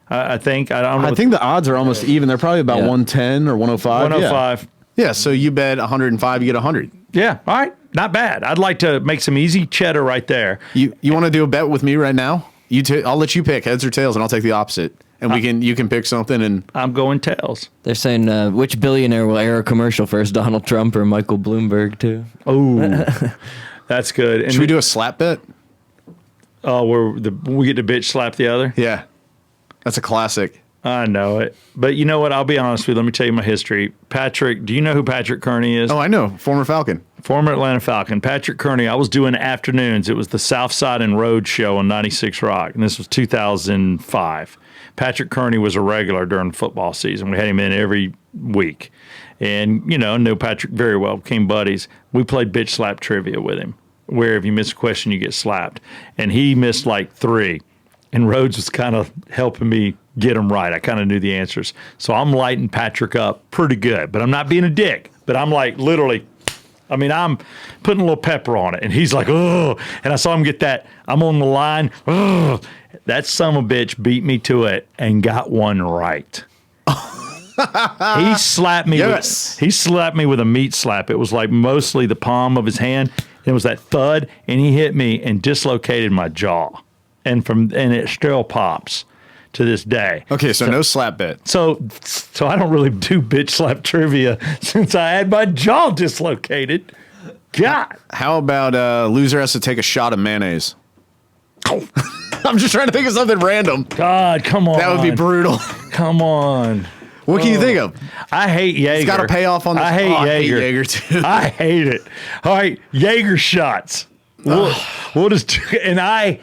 I think. I don't know. I think the odds are almost even. They're probably about Yeah. 110 or 105. 105. Yeah, so you bet 105, you get 100. Yeah. All right. not bad. I'd like to make some easy cheddar right there. You want to do a bet with me right now? I'll let you pick heads or tails, and I'll take the opposite. And you can pick something. And I'm going tails. They're saying which billionaire will air a commercial first, Donald Trump or Michael Bloomberg too? Oh, that's good. And should we do a slap bet? Oh, where we get to bitch slap the other? Yeah, that's a classic. I know it. But you know what? I'll be honest with you. Let me tell you my history. Patrick, do you know who Patrick Kearney is? Oh, I know. Former Falcon. Former Atlanta Falcon. Patrick Kearney. I was doing afternoons. It was the Southside and Brett show on 96 Rock, and this was 2005. Patrick Kearney was a regular during football season. We had him in every week. And, know Patrick very well, became buddies. We played bitch slap trivia with him, where if you miss a question, you get slapped. And he missed like 3. And Rhodes was kind of helping me get them right. I kind of knew the answers. So I'm lighting Patrick up pretty good. But I'm not being a dick. But I'm like literally, I'm putting a little pepper on it. And he's like, oh. And I saw him get that. I'm on the line. Oh. That son of a bitch beat me to it and got one right. He slapped me. Yes. He slapped me with a meat slap. It was like mostly the palm of his hand. It was that thud. And he hit me and dislocated my jaw. And it still pops to this day. Okay, so no slap bet. So I don't really do bitch slap trivia since I had my jaw dislocated. God. How about loser has to take a shot of mayonnaise? I'm just trying to think of something random. God, come on. That would be brutal. Come on. What can you think of? I hate Jaeger. It's got to pay off on the. I hate I hate Jaeger. Jaeger too. I hate it. All right, Jaeger shots. We'll just and I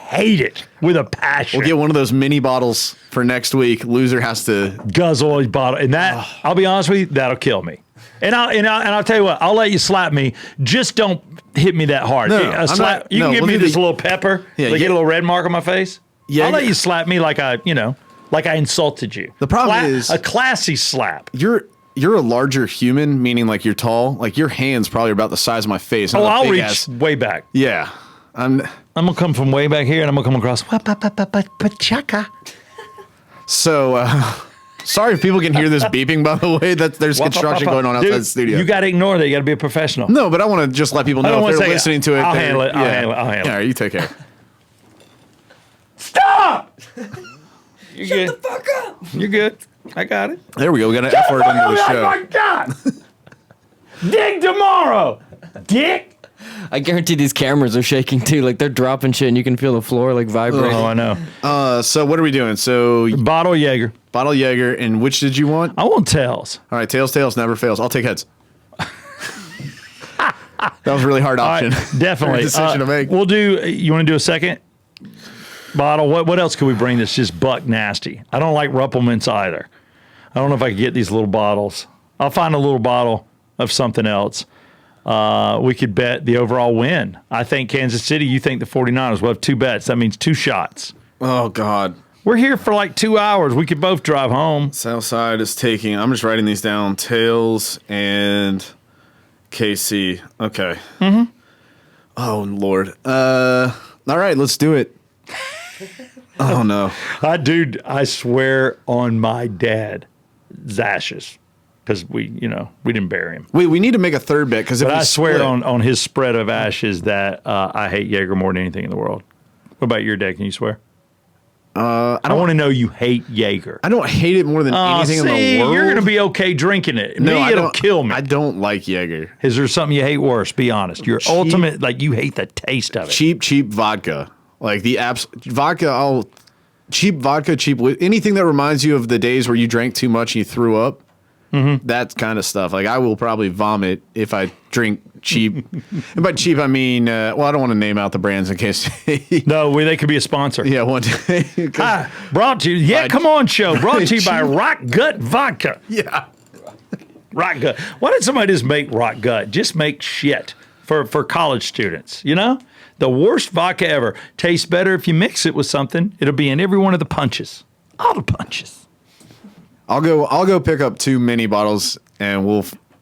hate it with a passion. We'll get one of those mini bottles for next week. Loser has to guzzle his bottle, and that I'll be honest with you, that'll kill me. And I'll tell you what, I'll let you slap me. Just don't hit me that hard. No, A slap, you can give me this little pepper. Yeah, get a little red mark on my face. Yeah, I'll let you slap me like I insulted you. The problem is a classy slap. You're a larger human, meaning like you're tall. Like your hands probably are about the size of my face. Oh, I'll reach way back. Yeah, I'm gonna come from way back here, and I'm gonna come across. Pachaka. So, sorry if people can hear this beeping. By the way, that there's construction going on outside the studio. You got to ignore that. You got to be a professional. No, but I want to just let people know if they're listening to it. I'll handle it. I'll handle it. All right, you take care. Stop! You're good. Shut the fuck up. You're good. I got it. There we go. We got an F word into the show. Oh my God! Dig tomorrow, dick. I guarantee these cameras are shaking too. Like they're dropping shit, and you can feel the floor like vibrate. Oh, I know. So what are we doing? So bottle Jaeger. Bottle Jaeger, and which did you want? I want tails. All right, tails never fails. I'll take heads. That was a really hard option. Right, definitely. Decision to make. We'll do. You want to do a second bottle? What else could we bring that's just buck nasty? I don't like Ruppelmans either. I don't know if I could get these little bottles. I'll find a little bottle of something else. We could bet the overall win. I think Kansas City. You think the 49ers. We'll have 2 bets. That means 2 shots. Oh God. We're here for like 2 hours. We could both drive home. Southside is taking. I'm just writing these down. Tails and KC. Okay. Mm-hmm. Oh Lord. All right, let's do it. Oh no. I swear on my dad, Zashes, because we didn't bury him. We need to make a third bet because I swear on his spread of ashes that I hate Jaeger more than anything in the world. What about your dad? Can you swear? I want to know you hate Jaeger. I don't hate it more than anything in the world. You're going to be okay drinking it. No, it'll kill me. I don't like Jaeger. Is there something you hate worse? Be honest. Your ultimate, like you hate the taste of it. Cheap vodka. Like the vodka, cheap vodka, anything that reminds you of the days where you drank too much and you threw up. Mm-hmm. That kind of stuff. Like I will probably vomit if I drink cheap. And by cheap, I mean, I don't want to name out the brands in case. No, they could be a sponsor. Yeah, one day. Brought to you. Come on, show. Brought to you by Rock Gut Vodka. Yeah. Rock Gut. Why did somebody just make Rock Gut? Just make shit for college students, The worst vodka ever. Tastes better if you mix it with something. It'll be in every one of the punches. All the punches. I'll go pick up 2 mini bottles and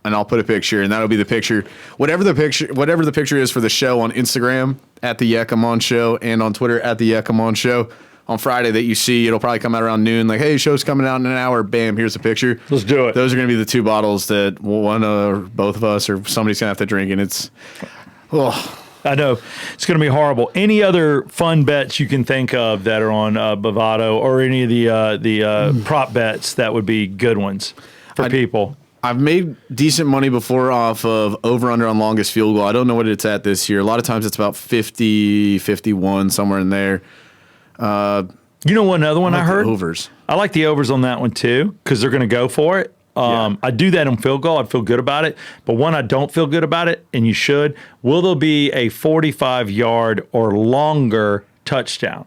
I'll put a picture and that'll be the picture. Whatever the picture is for the show on Instagram at the Yakamon Show and on Twitter at the Yakamon Show. on Friday that you see. It'll probably come out around noon. Like, hey, show's coming out in an hour. Bam, here's a picture. Let's do it. Those are going to be the 2 bottles that one or both of us or somebody's going to have to drink. And it's, I know it's going to be horrible. Any other fun bets you can think of that are on Bovado, or any of the prop bets that would be good ones for people? I've made decent money before off of over-under on longest field goal. I don't know what it's at this year. A lot of times it's about 50, 51, somewhere in there. You know, one other one I heard? Overs. I like the overs on that one too, because they're going to go for it. I do that on field goal. I feel good about it. But one, I don't feel good about it, and you should. Will there be a 45-yard or longer touchdown?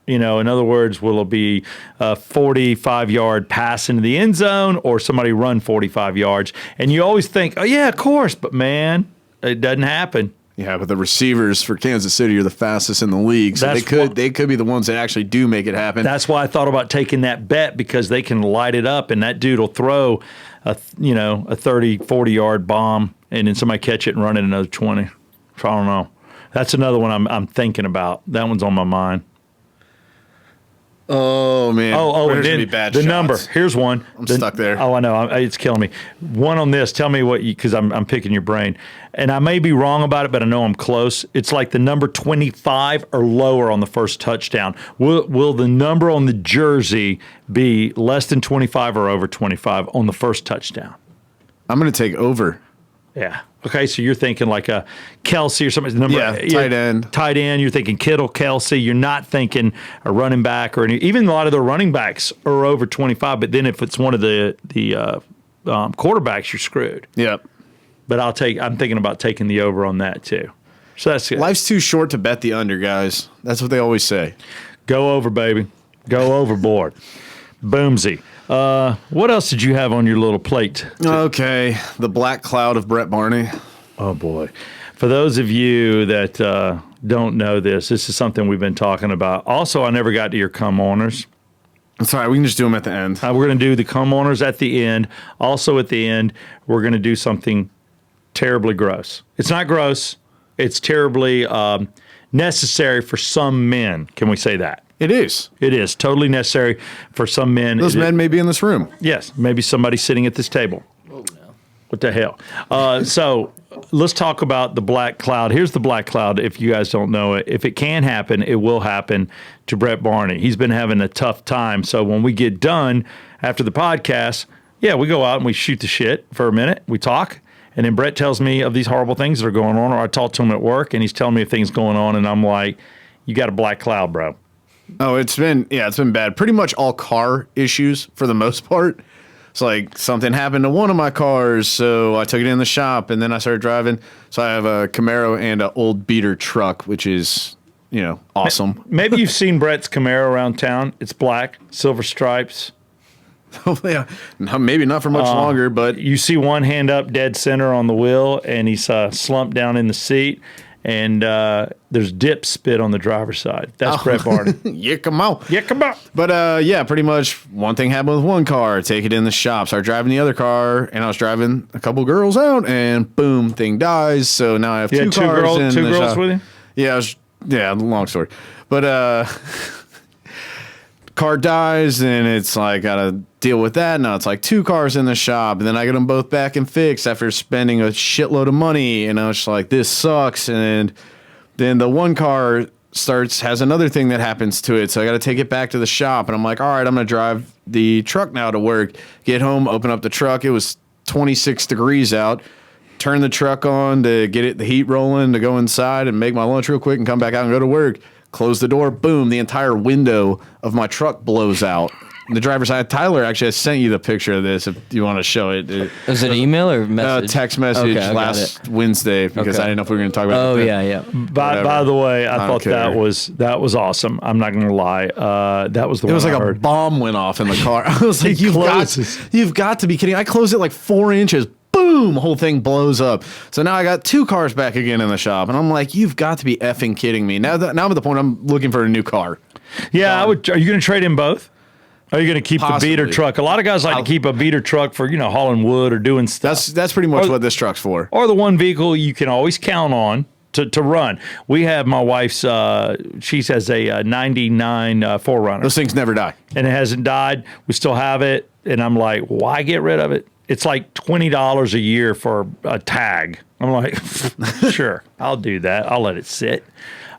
You know, in other words, will it be a 45-yard pass into the end zone or somebody run 45 yards? And you always think, oh, yeah, of course. But, man, it doesn't happen. Yeah, but the receivers for Kansas City are the fastest in the league, so they could be the ones that actually do make it happen. That's why I thought about taking that bet, because they can light it up, and that dude will throw a 30, 40-yard bomb, and then somebody catch it and run it another 20. So I don't know. That's another one I'm thinking about. That one's on my mind. Oh, man. And then be bad the shots. number. Here's one. I'm stuck there. Oh, I know. It's killing me. One on this. Tell me what you, because I'm picking your brain. And I may be wrong about it, but I know I'm close. It's like the number 25 or lower on the first touchdown. Will the number on the jersey be less than 25 or over 25 on the first touchdown? I'm going to take over. Yeah. Okay, so you're thinking like a Kelsey or something. Tight end. Tight end. You're thinking Kittle, Kelsey. You're not thinking a running back or any. Even a lot of the running backs are over 25. But then if it's one of the quarterbacks, you're screwed. Yep. But I'm thinking about taking the over on that too. So that's it. Life's too short to bet the under, guys. That's what they always say. Go over, baby. Go overboard. Boomsy. What else did you have on your little plate? Okay, the black cloud of Brett Barney. Oh, boy. For those of you that don't know this is something we've been talking about. Also, I never got to your come-oners. That's all right. We can just do them at the end. We're going to do the come-oners at the end. Also, at the end, we're going to do something terribly gross. It's not gross. It's terribly necessary for some men. Can we say that? It is. It is totally necessary for some men. Those men may be in this room. Yes, maybe somebody sitting at this table. Oh, no. What the hell? So let's talk about the black cloud. Here's the black cloud, if you guys don't know it. If it can happen, it will happen to Brett Barney. He's been having a tough time. So when we get done after the podcast, we go out and we shoot the shit for a minute. We talk. And then Brett tells me of these horrible things that are going on, or I talk to him at work, and he's telling me of things going on, and I'm like, you got a black cloud, bro. Oh, it's been bad. Pretty much all car issues for the most part. It's like something happened to one of my cars, so I took it in the shop, and then I started driving. So I have a Camaro and an old beater truck, which is, awesome. Maybe you've seen Brett's Camaro around town. It's black, silver stripes. Yeah, maybe not for much longer, but you see one hand up dead center on the wheel, and he's slumped down in the seat. And there's dip spit on the driver's side. That's Brett Barney. Yeah, come on. Yeah, come on. But pretty much one thing happened with one car. Take it in the shop. Start driving the other car, and I was driving a couple girls out, and boom, thing dies. So now I have two cars in two the girls shop. with you? Yeah, long story. But car dies, and it's like gotta deal with that. Now it's like two cars in the shop, and then I get them both back and fixed after spending a shitload of money, and I was just like, this sucks. And then the one car has another thing that happens to it, so I got to take it back to the shop, and I'm like, all right, I'm gonna drive the truck now to work. Get home, open up the truck. It was 26 degrees out. Turn the truck on to get the heat rolling, to go inside and make my lunch real quick and come back out and go to work. Close the door, boom, the entire window of my truck blows out. The driver's side, Tyler, actually, I sent you the picture of this if you want to show it. Was it email or message? Text message last Wednesday, because I didn't know if we were going to talk about it. Oh, yeah. By the way, I thought that was awesome. I'm not going to lie. That was the one It was like I heard. A bomb went off in the car. I was like, you've got to be kidding. I closed it like 4 inches. Boom, whole thing blows up. So now I got two cars back again in the shop, and I'm like, you've got to be effing kidding me. Now I'm at the point I'm looking for a new car. Yeah, I would. Are you going to trade in both? Are you going to keep Possibly. the beater truck? A lot of guys like to keep a beater truck for, hauling wood or doing stuff. That's pretty much what this truck's for. Or the one vehicle you can always count on to run. We have my wife's. She has a 99 4Runner. Those things never die. And it hasn't died. We still have it, and I'm like, why get rid of it? It's like $20 a year for a tag. I'm like, sure, I'll do that. I'll let it sit.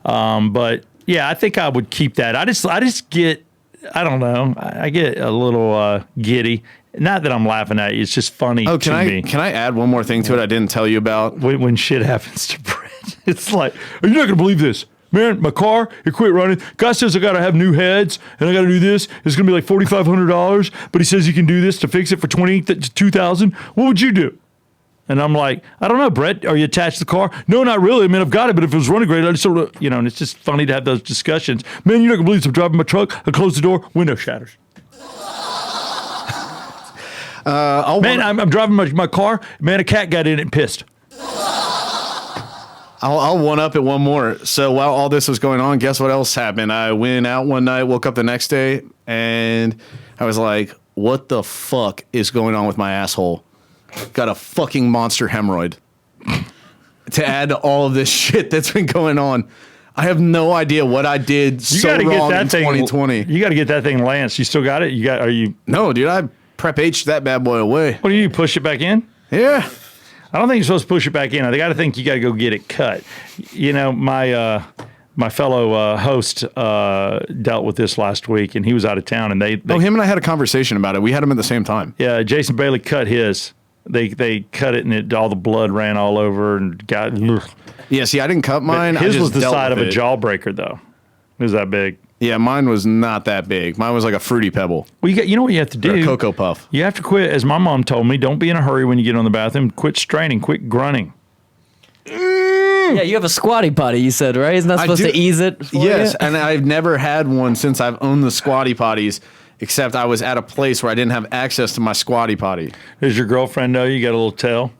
But yeah, I think I would keep that. I just get, I don't know, I get a little giddy. Not that I'm laughing at you. It's just funny to me. Can I add one more thing to it I didn't tell you about? When shit happens to Brett, it's like, are you not going to believe this? Man, my car, it quit running. Guy says I got to have new heads and I got to do this. It's going to be like $4,500, but he says you can do this to fix it for $2,000. What would you do? And I'm like, I don't know, Brett, are you attached to the car? No, not really. I mean, I've got it, but if it was running great, I just sort of, and it's just funny to have those discussions. Man, you're not going to believe this. I'm driving my truck. I close the door, window shatters. I'm driving my car. Man, a cat got in it and pissed. I'll one up it one more. So while all this was going on, guess what else happened? I went out one night, woke up the next day, and I was like, what the fuck is going on with my asshole? Got a fucking monster hemorrhoid. To add to all of this shit that's been going on, I have no idea what I did wrong in 2020. You got to get that thing lanced. You still got it? No, dude, I prep H that bad boy away. What do you push it back in? Yeah. I don't think you're supposed to push it back in. I got to think you got to go get it cut. My fellow host dealt with this last week, and he was out of town. And him and I had a conversation about it. We had him at the same time. Yeah, Jason Bailey cut his. They cut it, and all the blood ran all over and got. Yeah, see, I didn't cut mine. But his was the side of a jawbreaker, though. It was that big. Yeah, mine was not that big. Mine was like a Fruity Pebble. Well, you know what you have to do? Or a Cocoa Puff. You have to quit, as my mom told me, don't be in a hurry when you get on the bathroom. Quit straining, quit grunting. Yeah, you have a squatty potty, you said, right? Isn't that supposed to ease it for Yes, you? and I've never had one since I've owned the squatty potties, except I was at a place where I didn't have access to my squatty potty. Does your girlfriend know you got a little tail?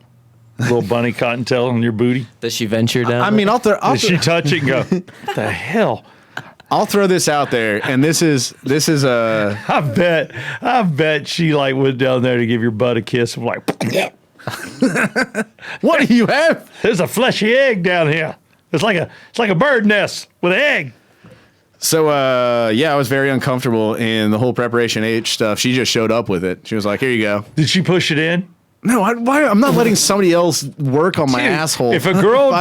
A little bunny cotton tail on your booty? Does she venture down? I mean, Does she touch it and go, what the hell? I'll throw this out there, and this is a. I bet she went down there to give your butt a kiss. I'm like, what do you have? There's a fleshy egg down here. It's like a bird nest with an egg. So I was very uncomfortable in the whole preparation H stuff. She just showed up with it. She was like, "Here you go." Did she push it in? No, I'm not letting somebody else work on my asshole. If a girl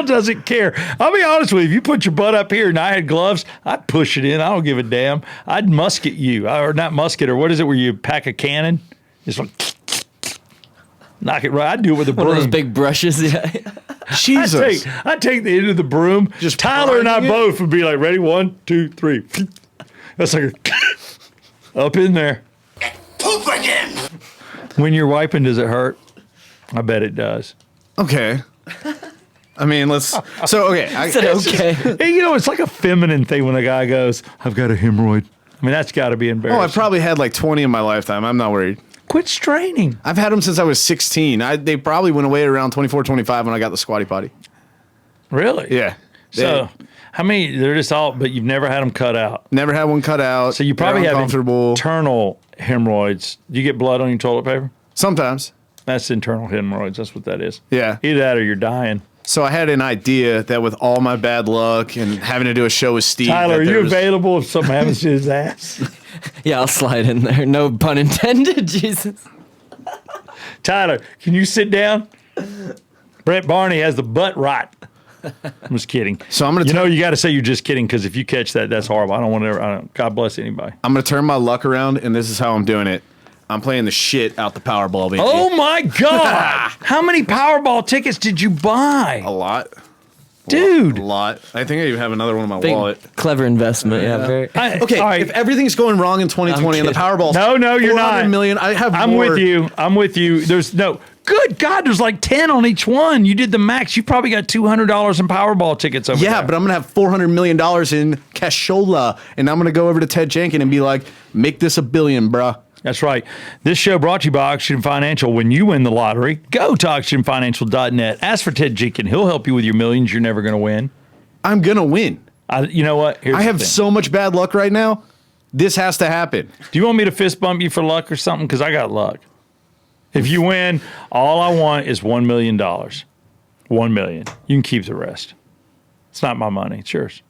doesn't care, I'll be honest with you. If you put your butt up here and I had gloves, I'd push it in. I don't give a damn. I'd musket you, or not musket, or what is it where you pack a cannon? Just like knock it right. I'd do it with a broom. One of those big brushes. Yeah. Jesus. I'd take the end of the broom. Just Tyler and I both would be like, ready, 1, 2, 3. That's like up in there. Poop again. When you're wiping, does it hurt? I bet it does. Okay. I mean, let's. So okay. Okay. Hey, it's like a feminine thing when a guy goes, "I've got a hemorrhoid." I mean, that's got to be embarrassing. Oh, I've probably had like 20 in my lifetime. I'm not worried. Quit straining. I've had them since I was 16. They probably went away around 24, 25 when I got the squatty potty. Really? Yeah. So, how many? They're just all, but you've never had them cut out. Never had one cut out. So you probably have internal hemorrhoids. Do you get blood on your toilet paper? Sometimes. That's internal hemorrhoids. That's what that is. Yeah. Either that or you're dying. So I had an idea that with all my bad luck and having to do a show with Steve. Tyler, are you available if something happens to his ass? Yeah, I'll slide in there. No pun intended. Jesus. Tyler, can you sit down? Brett Barney has the butt rot. I'm just kidding. So I'm gonna. You got to say you're just kidding, because if you catch that, that's horrible. I don't want to. God bless anybody. I'm gonna turn my luck around, and this is how I'm doing it. I'm playing the shit out the Powerball, baby. Oh my God! How many Powerball tickets did you buy? A lot. Dude. A lot. I think I even have another one in my Big, wallet. clever investment. Yeah. Very. Okay, right. if everything's going wrong in 2020 and the Powerball's no, you're not. $400 million, I have I'm more. I'm with you. There's no. Good God, there's like 10 on each one. You did the max. You probably got $200 in Powerball tickets over there. Yeah, but I'm going to have $400 million in cashola, and I'm going to go over to Ted Jenkins and be like, make this $1 billion, bruh. That's right. This show brought to you by Oxygen Financial. When you win the lottery, go to oxygenfinancial.net. Ask for Ted Jenkins. He'll help you with your millions you're never going to win. I'm going to win. You know what? I have so much bad luck right now. This has to happen. Do you want me to fist bump you for luck or something? Because I got luck. If you win, all I want is $1 million. $1 million. You can keep the rest. It's not my money. It's yours.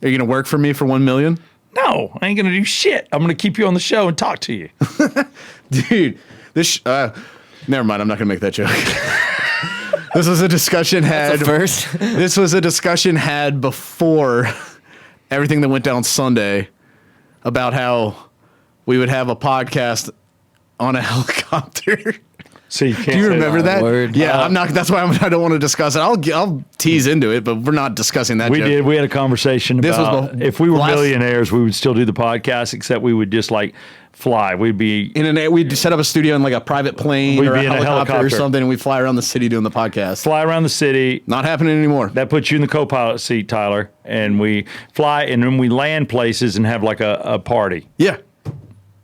Are you gonna work for me for $1 million? No, I ain't gonna do shit. I'm gonna keep you on the show and talk to you. Dude, never mind. I'm not gonna make that joke. This was a discussion had First, This was a discussion had before everything that went down Sunday about how we would have a podcast on a helicopter. So you can't. Do you remember that? word. Yeah, I'm not. That's why I don't want to discuss it. I'll tease into it, but we're not discussing that. We joke. did. We had a conversation This was about the if we were last- millionaires, we would still do the podcast, except we would just like fly. We'd be We'd set up a studio in like a private plane We'd or a be in a helicopter or helicopter. something, and we'd fly around the city doing the podcast. fly around the city. Not happening anymore. That puts you in the co-pilot seat, Tyler, and we fly, and then we land places and have like a party. Yeah.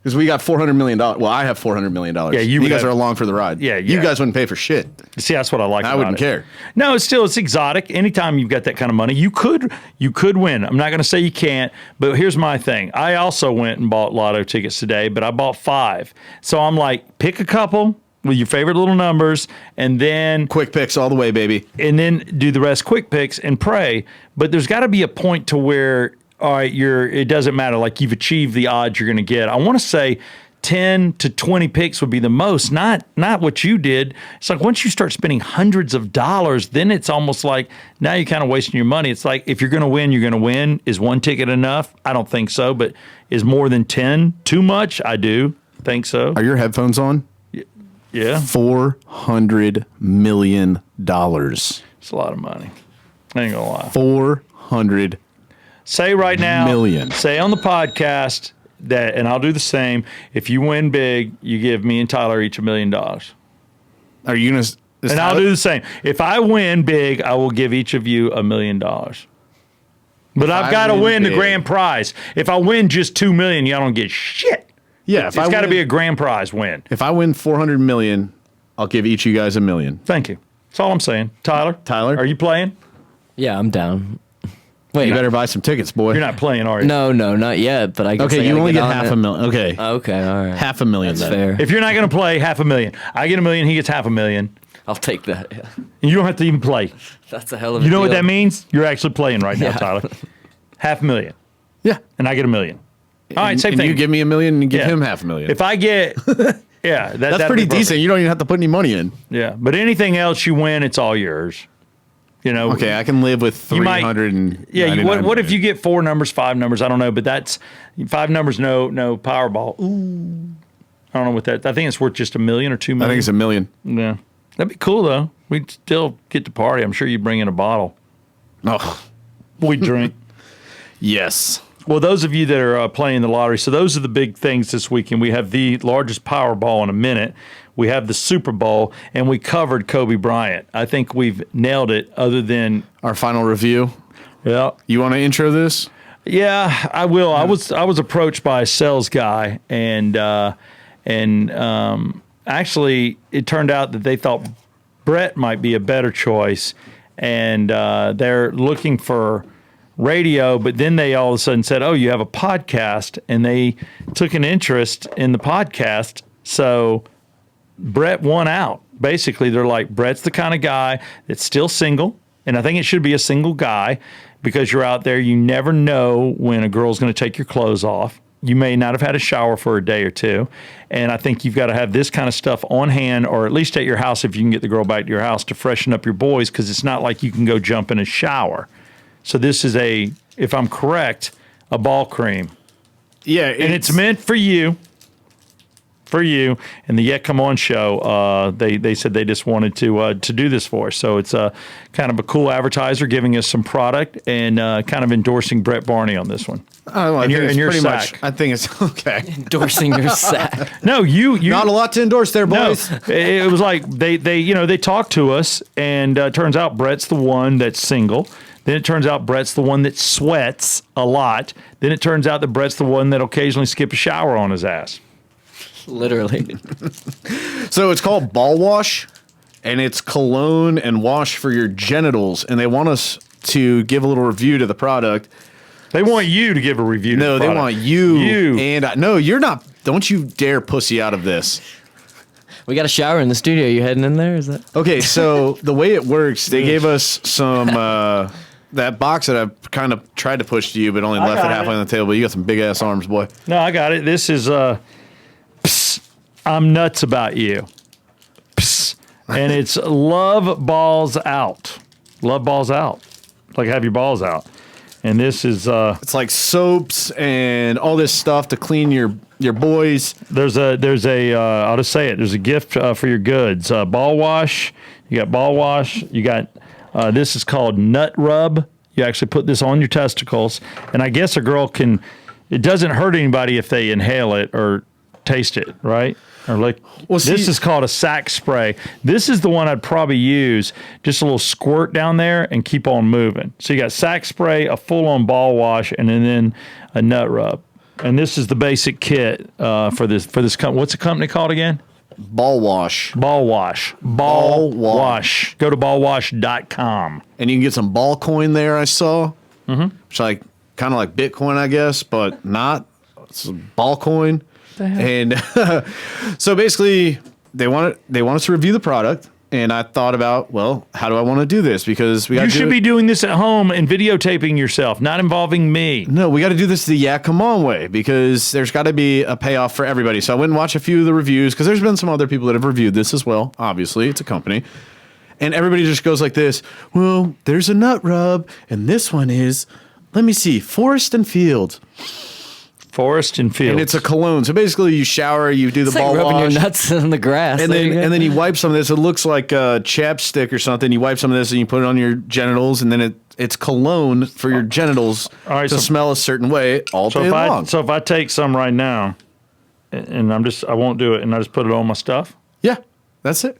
Because we got $400 million. Well, I have $400 million. Yeah, you guys have- are along for the ride. Yeah, You yeah. guys wouldn't pay for shit. See, that's what I like. I about wouldn't it. care. No, it's exotic. Anytime you've got that kind of money, you could win. I'm not going to say you can't, but here's my thing. I also went and bought lotto tickets today, but I bought 5. So I'm like, pick a couple with your favorite little numbers, and then Quick picks all the way, baby. do the rest quick picks and pray. But there's got to be a point to where, all right, it doesn't matter. Like you've achieved the odds you're going to get. I want to say 10 to 20 picks would be the most, not what you did. It's like once you start spending hundreds of dollars, then it's almost like now you're kind of wasting your money. It's like if you're going to win, you're going to win. Is one ticket enough? I don't think so. But is more than 10 too much? I do think so. Are your headphones on? Yeah, $400 million. it's a lot of money. I ain't gonna lie. 400. Say right now, Million. Say on the podcast that, and I'll do the same. If you win big, you give me and Tyler each $1 million. Are you going to? And I'll do the same. If I win big, I will give each of you $1 million. But I've I got to win win the big. grand prize. If I win just $2 million, y'all don't get shit. Yeah, It's got to be a grand prize win. If I win 400 million, I'll give each of you guys $1 million. Thank you. That's all I'm saying. Tyler, Tyler? are you playing? yeah, I'm down. Wait, You better buy some tickets, boy. You're not playing, are you? no, not yet. But I guess Okay, I you gotta only get on half it. a million. Okay, Okay, all right. $500,000. That's then. fair. If you're not going to play, $500,000. I get $1 million. He gets $500,000. I'll take that. Yeah. And you don't have to even play. That's a hell of a You know what deal. that means? You're actually playing right now, Yeah. Tyler. $500,000, Yeah. and I get $1 million. All right, same and thing. you give me $1 million and give Yeah. him $500,000. If I get, yeah, That's that'd pretty be perfect. decent. You don't even have to put any money in. Yeah, but anything else you win, it's all yours. You know. Okay, I can live with You might- 300. Yeah. What if you get 4 numbers, 5 numbers? I don't know, but that's 5 numbers. No Powerball. Ooh, I don't know what that. I think it's worth just $1 million or $2 million. I think it's $1 million. Yeah, that'd be cool though. We'd still get to party. I'm sure you'd bring in a bottle. Oh, We'd drink. yes. Well, those of you that are playing the lottery, so those are the big things this weekend. We have the largest Powerball in a minute. We have the Super Bowl, and we covered Kobe Bryant. I think we've nailed it. Other than, Our final review. yeah, You want to intro this? yeah, I will. I was approached by a sales guy, and actually, it turned out that they thought Brett might be a better choice, and they're looking for radio, but then they all of a sudden said, oh, you have a podcast, and they took an interest in the podcast. So Brett won out. Basically, they're like, Brett's the kind of guy that's still single, and I think it should be a single guy because you're out there, you never know when a girl's going to take your clothes off. You may not have had a shower for a day or two, and I think you've got to have this kind of stuff on hand, or at least at your house if you can get the girl back to your house, to freshen up your boys, because it's not like you can go jump in a shower. So this is if I'm correct, a ball cream. Yeah. And it's meant for you. And the Yet Come On show, they said they just wanted to do this for us. So it's kind of a cool advertiser giving us some product and kind of endorsing Brett Barney on this one. I think it's your pretty sack. much. I think it's okay. Endorsing your sack. No, you Not a lot to endorse there, no, boys. it was like they talked to us, and turns out Brett's the one that's single. Then it turns out Brett's the one that sweats a lot. Then it turns out that Brett's the one that occasionally skip a shower on his ass. Literally. So it's called Ball Wash, and it's cologne and wash for your genitals. And they want us to give a little review to the product. They want you to give a review. No, to the they product. want you. You. And no, you're not. Don't you dare pussy out of this. We got a shower in the studio. You heading in there? Is that? Okay, so the way it works, they gave us some that box that I've kind of tried to push to you, but only left it got halfway on the table. But you got some big ass arms, boy. No, I got it. This is Psst, I'm nuts about you. Psst. And it's love balls out. Love balls out. Like have your balls out. And this is It's like soaps and all this stuff to clean your boys. there's a I'll just say it. There's a gift for your goods. Ball wash. You got ball wash. You got this is called nut rub. You actually put this on your testicles, and I guess a girl can. It doesn't hurt anybody if they inhale it or taste it, right? Or like Well, see- this is called a sack spray. This is the one I'd probably use. Just a little squirt down there and keep on moving. So you got sack spray, a full-on ball wash, and then a nut rub. And this is the basic kit for this company. What's the company called again? Ball wash. Ball wash. Ball wash. Go to ballwash.com. And you can get some ball coin there, I saw. Mm-hmm. Which like kind of like Bitcoin, I guess, but not. It's a ball coin. And so basically they want us to review the product. And I thought about, well, how do I want to do this? Because You should be doing this at home and videotaping yourself, not involving me. No, we got to do this the Yeah Come On way because there's got to be a payoff for everybody. So I went and watched a few of the reviews because there's been some other people that have reviewed this as well. Obviously, it's a company. And everybody just goes like this. Well, there's a nut rub. And this one is, let me see, Forest and Fields. Forest and Fields. And it's a cologne. So basically you shower, you do the It's ball like rubbing wash. your nuts in the grass. And There you go. then you wipe some of this. It looks like chapstick or something. You wipe some of this and you put it on your genitals, and then it's cologne for your genitals All right, to so- smell a certain way all day long. So if I take some right now, and I won't do it, and I just put it on my stuff. Yeah, that's it.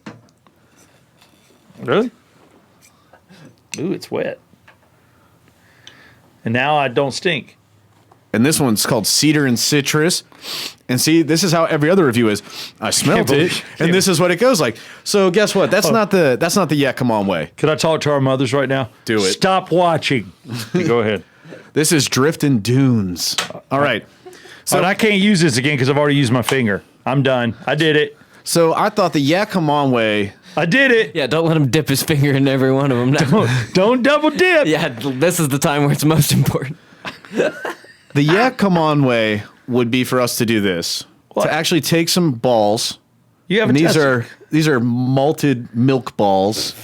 Really? Ooh, it's wet. And now I don't stink. And this one's called Cedar and Citrus. And see, this is how every other review is. I smelled it, and this is what it goes like. So guess what? That's not the Yeah Come On way. Could I talk to our mothers right now? Do it. Stop watching. Go ahead. This is Drifting Dunes. All right. So I can't use this again because I've already used my finger. I'm done. I did it. So I thought the Yeah Come On way. I did it. Yeah, don't let him dip his finger in every one of them. Don't double dip. Yeah, this is the time where it's most important. The Yeah Come On way would be for us to do this. What? To actually take some balls. You have And a these are malted milk balls.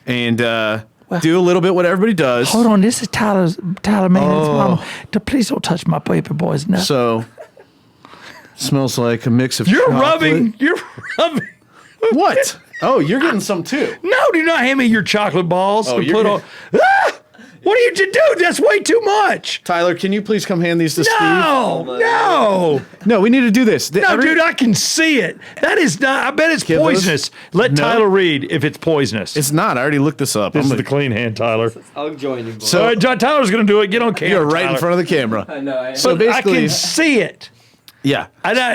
And do a little bit what everybody does. Hold on, this is Tyler Manning's mama. Please don't touch my baby boy's nut. So smells like a mix of You're chocolate. rubbing. What? Oh, you're getting some too. No, do not hand me your chocolate balls. Oh, and you're put on. Ah! What did you do? That's way too much. Tyler, can you please come hand these to No. Steve? No, we need to do this. No, dude, I can see it. That is not. I bet it's Give those- poisonous. Let No. Tyler read if it's poisonous. It's not. I already looked this up. This I'm is the clean hand, Tyler. I'll join you, boy. So- All right, Tyler's going to do it. Get on camera. You're right in Tyler. front of the camera. I know. I So But I basically, can see it. yeah.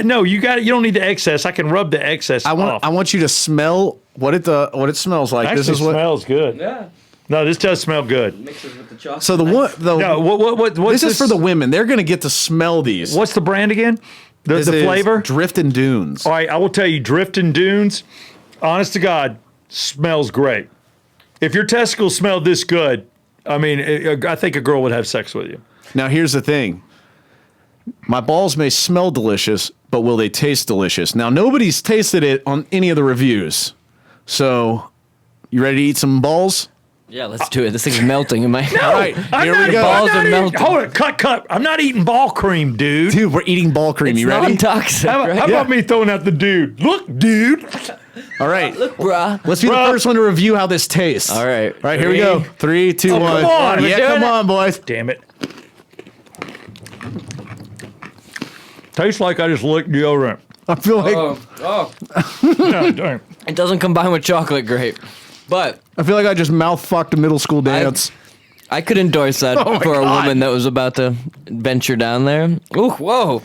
No, you got it. You don't need the excess. I can rub the excess I off. want you to smell what it smells like. Actually, This is what. smells good. yeah. No, this does smell good. Mixes with the chocolate. So No, what's this is for the women. They're going to get to smell these. What's the brand again? The This is flavor? Drifting Dunes. All right, I will tell you, Drifting Dunes, honest to God, smells great. If your testicles smelled this good, I mean, I think a girl would have sex with you. Now here's the thing. My balls may smell delicious, but will they taste delicious? Now nobody's tasted it on any of the reviews. So, you ready to eat some balls? Yeah, let's do it. This thing's melting in my. All right, here we go. Balls are melting. Hold it, cut. I'm not eating ball cream, dude. Dude, we're eating ball cream. It's You ready? non-toxic, How right? about me throwing out the dude? Look, dude. All right. Bruh. Let's be the first one to review how this tastes. All right. All right, here we go. 3, 2, 1. come on. Yeah, We're come doing on, boys. Damn it. Tastes like I just licked deodorant. I feel like God damn. It doesn't combine with chocolate grape. But I just mouth fucked a middle school dance. I could endorse that Oh my for a God. woman that was about to venture down there. Ooh, whoa.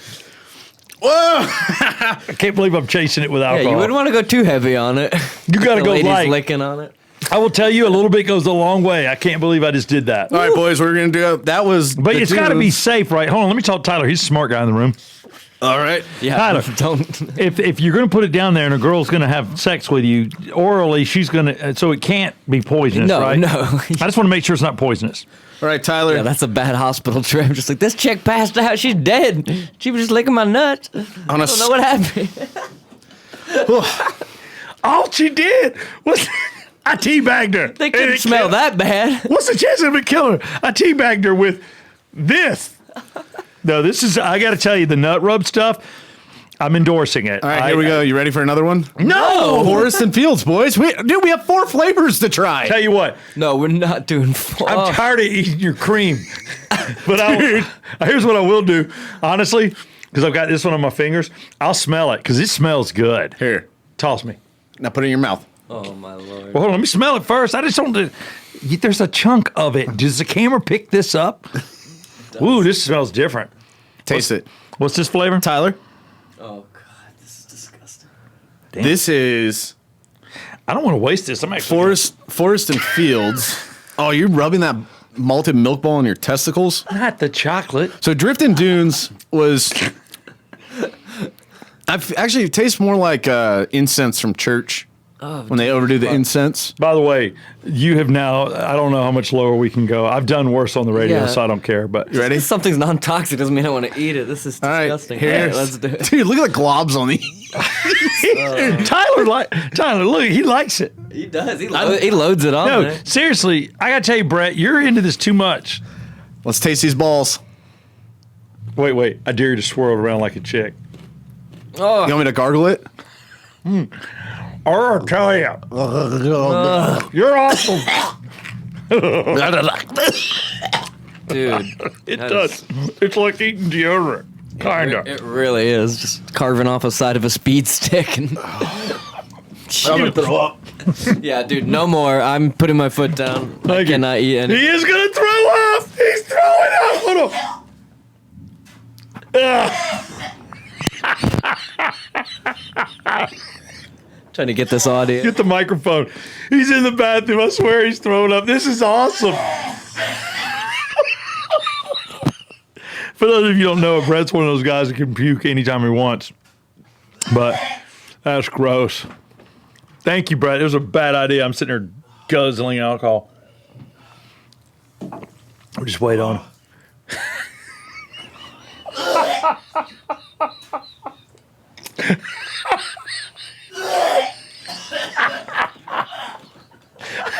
I can't believe I'm chasing it with Yeah, alcohol. you wouldn't want to go too heavy on it. You gotta The go ladies light. licking on it. I will tell you, a little bit goes a long way. I can't believe I just did that. All right, boys, we're going to do that. Was But the it's got to be dudes. safe, right? Hold on, let me talk to Tyler. He's a smart guy in the room. All right. Yeah, Tyler. don't. If you're going to put it down there and a girl's going to have sex with you orally, she's going to, so it can't be poisonous, No, right? no. I just want to make sure it's not poisonous. All right, Tyler. Yeah, that's a bad hospital trip. Just like, this chick passed out. She's dead. She was just licking my nuts. I don't know what happened. All she did was I teabagged her. They couldn't smell that bad. What's the chance of it killing her? I teabagged her with this. No, this is, I got to tell you, the nut rub stuff, I'm endorsing it. All right, here we go. You ready for another one? No! Forest and Fields, boys. We have 4 flavors to try. Tell you what, No, we're not doing four. I'm tired of eating your cream. But here's what I will do, honestly, because I've got this one on my fingers. I'll smell it because it smells good. Here. Toss me. Now put it in your mouth. Oh, my Lord. Well, hold on, let me smell it first. I just don't. There's a chunk of it. Does the camera pick this up? Ooh, this smells different. Taste it. What's this flavor? Tyler. Oh, God. This is disgusting. Damn. This is I don't want to waste this. I'm actually Forest and Fields. Oh, you're rubbing that malted milk ball in your testicles? not the chocolate. So Drifting Dunes was... Actually, it tastes more like incense from church when they overdo the incense. By the way, you have now, I don't know how much lower we can go. I've done worse on the radio, Yeah. so I don't care. But You ready? If something's non-toxic doesn't mean I want to eat it. This is All right, disgusting. here. All right, let's do it. Dude, look at the globs on the... Tyler, look, he likes it. He does. He loads it on No, there. seriously, I got to tell you, Brett, you're into this too much. Let's taste these balls. Wait, I dare you to swirl it around like a chick. You want me to gargle it? I'll tell you. You're awesome. Dude. It does. It's like eating deodorant. Kind of. It really is. Just carving off a side of a speed stick. And I'm gonna throw up. yeah, dude, no more. I'm putting my foot down. I Thank you. cannot eat any. He is going to throw up. He's throwing up. Hold on. Trying to get this audio. Get the microphone. He's in the bathroom. I swear he's throwing up. This is awesome. For those of you who don't know, Brett's one of those guys that can puke anytime he wants. But that's gross. Thank you, Brett. It was a bad idea. I'm sitting there guzzling alcohol. We'll just wait on him.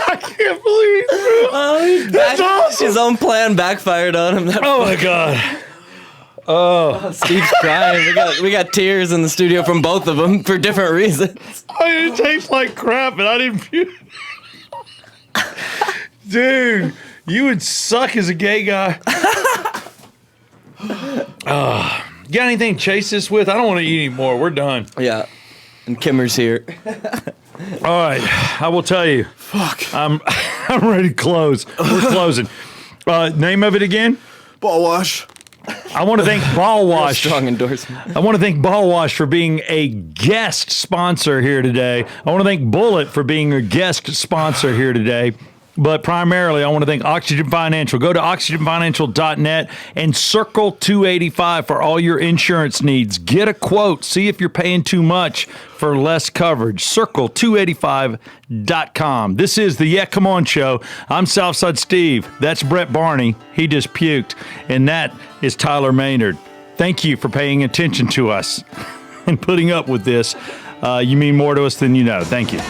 I can't believe that's awesome. His own plan backfired on him. Oh my god. Steve's crying. We got tears in the studio from both of them for different reasons. It tastes like crap and I didn't puke. Dude, you would suck as a gay guy. Got anything to chase this with? I don't want to eat anymore. We're done. Yeah. And Kimmer's here. All right, I will tell you. Fuck. I'm ready to close. We're closing. Name of it again? Ball wash. I want to thank Ball Wash. Strong endorsement. I want to thank Ball Wash for being a guest sponsor here today. I want to thank Bullet for being a guest sponsor here today. But primarily, I want to thank Oxygen Financial. Go to oxygenfinancial.net and circle 285 for all your insurance needs. Get a quote. See if you're paying too much for less coverage. Circle285.com. This is the Yeah Come On Show. I'm Southside Steve. That's Brett Barney. He just puked. And that is Tyler Maynard. Thank you for paying attention to us and putting up with this. You mean more to us than you know. Thank you.